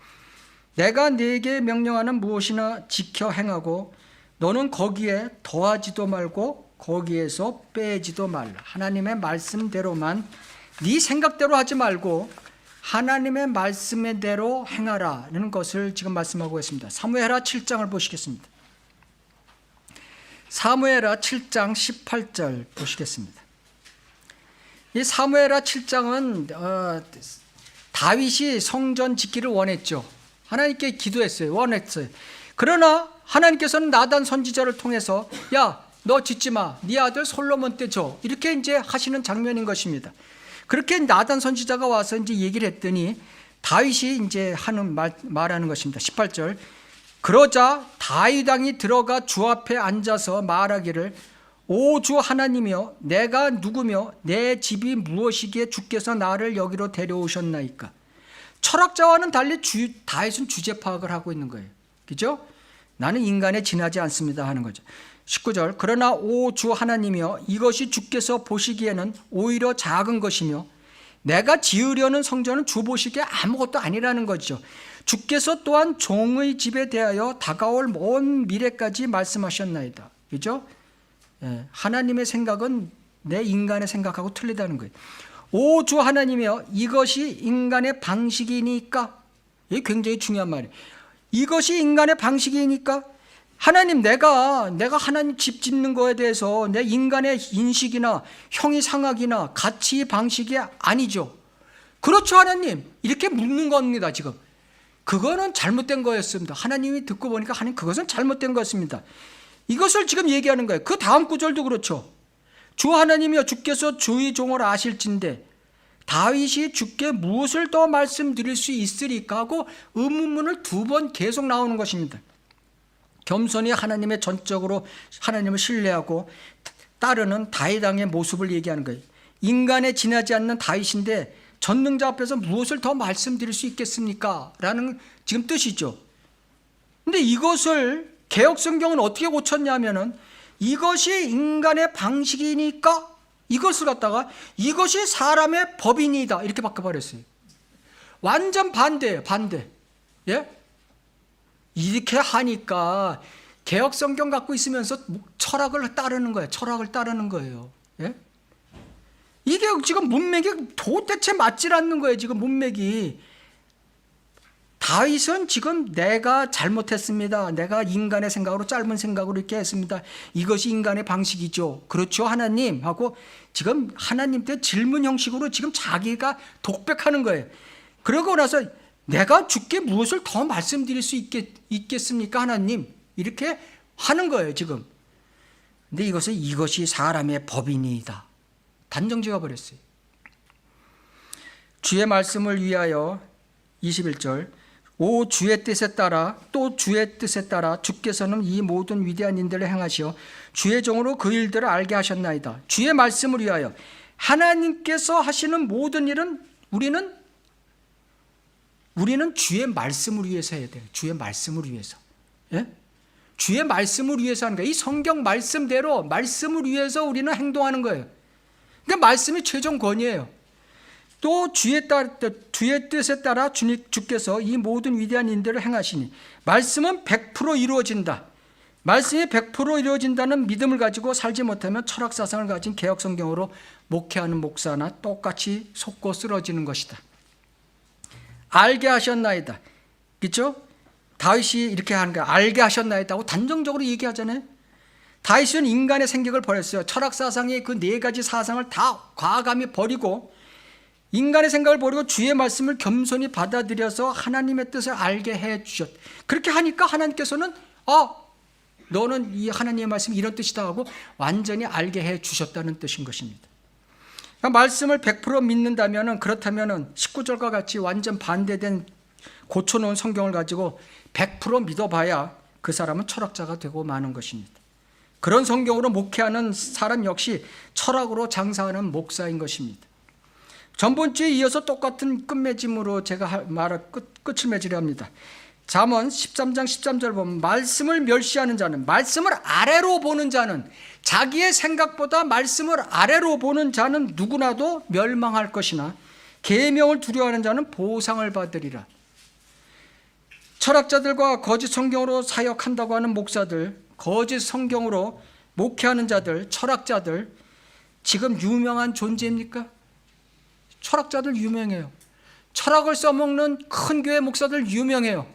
내가 네게 명령하는 무엇이나 지켜 행하고 너는 거기에 더하지도 말고 거기에서 빼지도 말라. 하나님의 말씀대로만 네 생각대로 하지 말고 하나님의 말씀대로 행하라는 것을 지금 말씀하고 있습니다. 사무엘하 7장을 보시겠습니다. 사무엘하 7장 18절 보시겠습니다. 이 사무엘하 7장은 다윗이 성전 짓기를 원했죠. 하나님께 기도했어요. 원했어요. 그러나 하나님께서는 나단 선지자를 통해서 야, 너 짓지 마. 네 아들 솔로몬 때 줘. 이렇게 이제 하시는 장면인 것입니다. 그렇게 나단 선지자가 와서 이제 얘기를 했더니 다윗이 이제 말하는 것입니다. 18절. 그러자 다윗 왕이 들어가 주 앞에 앉아서 말하기를 오 주 하나님이여 내가 누구며 내 집이 무엇이기에 주께서 나를 여기로 데려오셨나이까. 철학자와는 달리 다윗은 주제 파악을 하고 있는 거예요. 그죠? 나는 인간에 지나지 않습니다 하는 거죠. 19절 그러나 오 주 하나님이여 이것이 주께서 보시기에는 오히려 작은 것이며 내가 지으려는 성전은 주 보시기에 아무것도 아니라는 거죠. 주께서 또한 종의 집에 대하여 다가올 먼 미래까지 말씀하셨나이다. 그죠? 예, 하나님의 생각은 내 인간의 생각하고 틀리다는 거예요. 오 주 하나님이여 이것이 인간의 방식이니까. 이게 굉장히 중요한 말이에요. 이것이 인간의 방식이니까 하나님 내가 하나님 집 짓는 거에 대해서 내 인간의 인식이나 형이상학이나 가치 방식이 아니죠. 그렇죠 하나님 이렇게 묻는 겁니다. 지금 그거는 잘못된 거였습니다. 하나님이 듣고 보니까 하나님 그것은 잘못된 거였습니다. 이것을 지금 얘기하는 거예요. 그 다음 구절도 그렇죠. 주 하나님이여 주께서 주의 종을 아실진대 다윗이 주께 무엇을 더 말씀드릴 수 있으리까 하고 의문문을 2번 계속 나오는 것입니다. 겸손히 하나님의 전적으로 하나님을 신뢰하고 따르는 다윗 왕의 모습을 얘기하는 거예요. 인간에 지나지 않는 다윗인데 전능자 앞에서 무엇을 더 말씀드릴 수 있겠습니까? 라는 지금 뜻이죠. 근데 이것을 개역성경은 어떻게 고쳤냐면은 이것이 인간의 방식이니까 이것을 갖다가 이것이 사람의 법이니다 이렇게 바꿔버렸어요. 완전 반대예요. 반대. 예? 이렇게 하니까 개역성경 갖고 있으면서 철학을 따르는 거예요. 철학을 따르는 거예요. 예? 이게 지금 문맥이 도대체 맞질 않는 거예요. 지금 문맥이. 다윗은 지금 내가 잘못했습니다. 내가 인간의 생각으로 짧은 생각으로 이렇게 했습니다. 이것이 인간의 방식이죠. 그렇죠 하나님 하고 지금 하나님께 질문 형식으로 지금 자기가 독백하는 거예요. 그러고 나서 내가 주께 무엇을 더 말씀드릴 수 있겠습니까 하나님 이렇게 하는 거예요 지금. 근데 이것이 사람의 법이니이다 단정 지어버렸어요. 주의 말씀을 위하여 21절 오 주의 뜻에 따라 또 주의 뜻에 따라 주께서는 이 모든 위대한 일들을 행하시어 주의 종으로 그 일들을 알게 하셨나이다. 주의 말씀을 위하여 하나님께서 하시는 모든 일은 우리는 주의 말씀을 위해서 해야 돼요. 주의 말씀을 위해서. 예? 주의 말씀을 위해서 하는 거예요. 이 성경 말씀대로 말씀을 위해서 우리는 행동하는 거예요. 그러니까 말씀이 최종 권위예요. 또 주의 뜻에 따라 주께서 이 모든 위대한 일들을 행하시니 말씀은 100% 이루어진다. 말씀이 100% 이루어진다는 믿음을 가지고 살지 못하면 철학사상을 가진 개역성경으로 목회하는 목사나 똑같이 속고 쓰러지는 것이다. 알게 하셨나이다. 그렇죠? 다윗이 이렇게 하는 거야. 알게 하셨나이다 하고 단정적으로 얘기하잖아요. 다윗은 인간의 생각을 버렸어요. 철학사상의 그 4가지 사상을 다 과감히 버리고 인간의 생각을 버리고 주의 말씀을 겸손히 받아들여서 하나님의 뜻을 알게 해 주셨. 그렇게 하니까 하나님께서는 너는 이 하나님의 말씀이 이런 뜻이다 하고 완전히 알게 해 주셨다는 뜻인 것입니다. 그러니까 말씀을 100% 믿는다면 그렇다면 19절과 같이 완전 반대된 고쳐놓은 성경을 가지고 100% 믿어봐야 그 사람은 철학자가 되고 마는 것입니다. 그런 성경으로 목회하는 사람 역시 철학으로 장사하는 목사인 것입니다. 전번주에 이어서 똑같은 끝맺음으로 제가 끝을 맺으려 합니다. 잠언 13장 13절 보면 말씀을 멸시하는 자는 말씀을 아래로 보는 자는 자기의 생각보다 말씀을 아래로 보는 자는 누구나도 멸망할 것이나 계명을 두려워하는 자는 보상을 받으리라. 철학자들과 거짓 성경으로 사역한다고 하는 목사들, 거짓 성경으로 목회하는 자들, 철학자들 지금 유명한 존재입니까? 철학자들 유명해요. 철학을 써먹는 큰 교회 목사들 유명해요.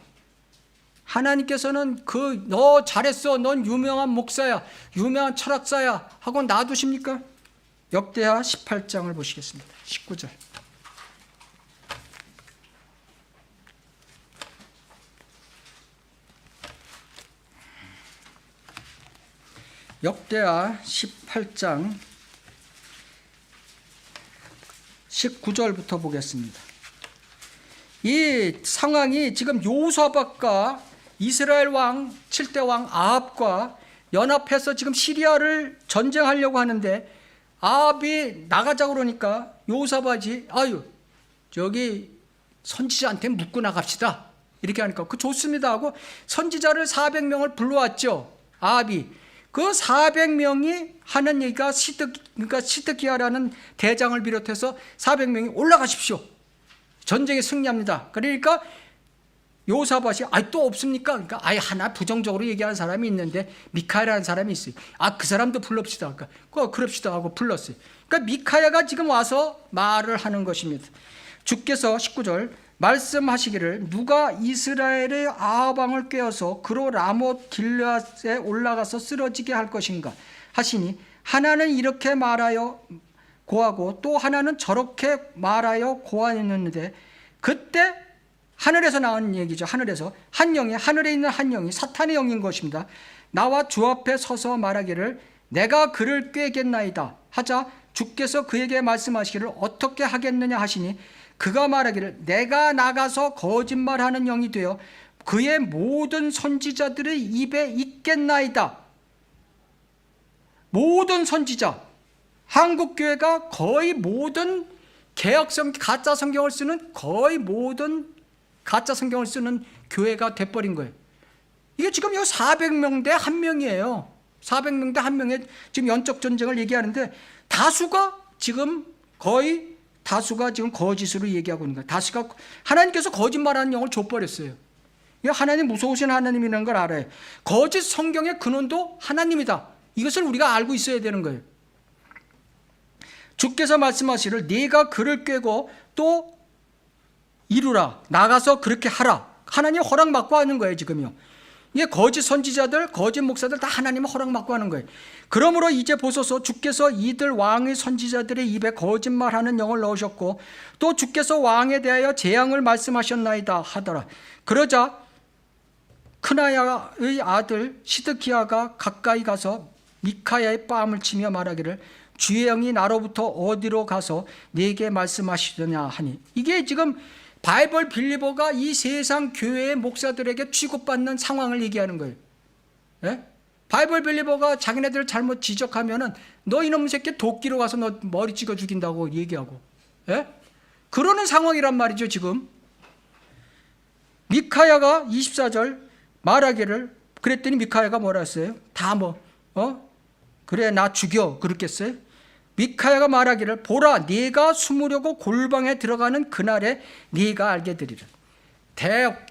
하나님께서는 너 잘했어, 넌 유명한 목사야, 유명한 철학자야 하고 놔두십니까? 역대하 18장을 보시겠습니다. 19절. 역대하 18장 19절부터 보겠습니다. 이 상황이 지금 여호사밧과 이스라엘 왕 7대 왕 아합과 연합해서 지금 시리아를 전쟁하려고 하는데 아합이 나가자고 그러니까 여호사밧이 저기 선지자한테 묻고 나갑시다. 이렇게 하니까 그 좋습니다 하고 선지자를 400명을 불러왔죠. 아합이. 그 400명이 하는 얘기가 그러니까 시드기야라는 대장을 비롯해서 400명이 올라가십시오. 전쟁에 승리합니다. 그러니까 요사밭이 또 없습니까? 그러니까 하나 부정적으로 얘기하는 사람이 있는데 미카야라는 사람이 있어요. 그 사람도 불럽시다. 그러니까 그럽시다 하고 불렀어요. 그러니까 미카야가 지금 와서 말을 하는 것입니다. 주께서 19절 말씀하시기를 누가 이스라엘의 아합 왕을 꾀어서 그로 라못 길르앗에 올라가서 쓰러지게 할 것인가 하시니 하나는 이렇게 말하여 고하고 또 하나는 저렇게 말하여 고하였는데 그때 하늘에서 나온 얘기죠. 하늘에서 한 영이 하늘에 있는 한 영이 사탄의 영인 것입니다. 나와 주 앞에 서서 말하기를 내가 그를 꾀겠나이다 하자 주께서 그에게 말씀하시기를 어떻게 하겠느냐 하시니 그가 말하기를 내가 나가서 거짓말하는 영이 되어 그의 모든 선지자들의 입에 있겠나이다. 모든 선지자, 한국교회가 거의 모든 개혁성 가짜 성경을 쓰는 거의 모든 가짜 성경을 쓰는 교회가 돼버린 거예요. 이게 지금 400명 대 1명이에요. 400명 대 1명의 지금 영적 전쟁을 얘기하는데 다수가 지금 거짓으로 얘기하고 있는 거예요. 다수가 하나님께서 거짓말하는 영을 줘버렸어요. 하나님 무서우신 하나님이라는 걸 알아요. 거짓 성경의 근원도 하나님이다. 이것을 우리가 알고 있어야 되는 거예요. 주께서 말씀하시기를 네가 그를 꾀고 또 이루라. 나가서 그렇게 하라. 하나님 허락받고 하는 거예요 지금요. 이게 거짓 선지자들, 거짓 목사들 다 하나님 허락받고 하는 거예요. 그러므로 이제 보소서 주께서 이들 왕의 선지자들의 입에 거짓말하는 영을 넣으셨고 또 주께서 왕에 대하여 재앙을 말씀하셨나이다 하더라. 그러자 크나야의 아들 시드기야가 가까이 가서 미카야의 뺨을 치며 말하기를 주의 영이 나로부터 어디로 가서 네게 말씀하시더냐 하니 이게 지금 바이블 빌리버가 이 세상 교회의 목사들에게 취급받는 상황을 얘기하는 거예요. 예? 바이블 빌리버가 자기네들 잘못 지적하면은 너 이놈 새끼 도끼로 가서 너 머리 찍어 죽인다고 얘기하고, 예? 그러는 상황이란 말이죠 지금. 미카야가 24절 말하기를 그랬더니 미카야가 뭐라 했어요? 그래 나 죽여 그랬겠어요? 미카야가 말하기를 보라 네가 숨으려고 골방에 들어가는 그날에 네가 알게 되리라.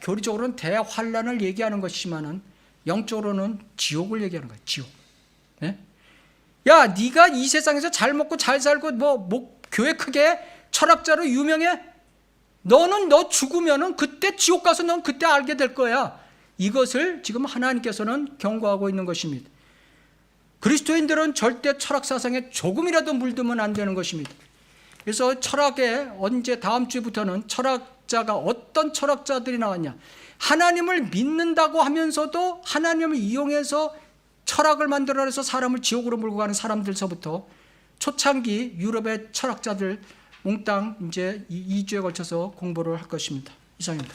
교리적으로는 대환란을 얘기하는 것이지만은 영적으로는 지옥을 얘기하는 거야. 지옥. 네? 야 네가 이 세상에서 잘 먹고 잘 살고 교회 크게 철학자로 유명해? 너는 너 죽으면은 그때 지옥 가서 넌 그때 알게 될 거야. 이것을 지금 하나님께서는 경고하고 있는 것입니다. 그리스도인들은 절대 철학 사상에 조금이라도 물들면 안 되는 것입니다. 그래서 철학에 언제 다음 주부터는 철학자가 어떤 철학자들이 나왔냐, 하나님을 믿는다고 하면서도 하나님을 이용해서 철학을 만들어내서 사람을 지옥으로 몰고 가는 사람들서부터 초창기 유럽의 철학자들 몽땅 이제 2주에 걸쳐서 공부를 할 것입니다. 이상입니다.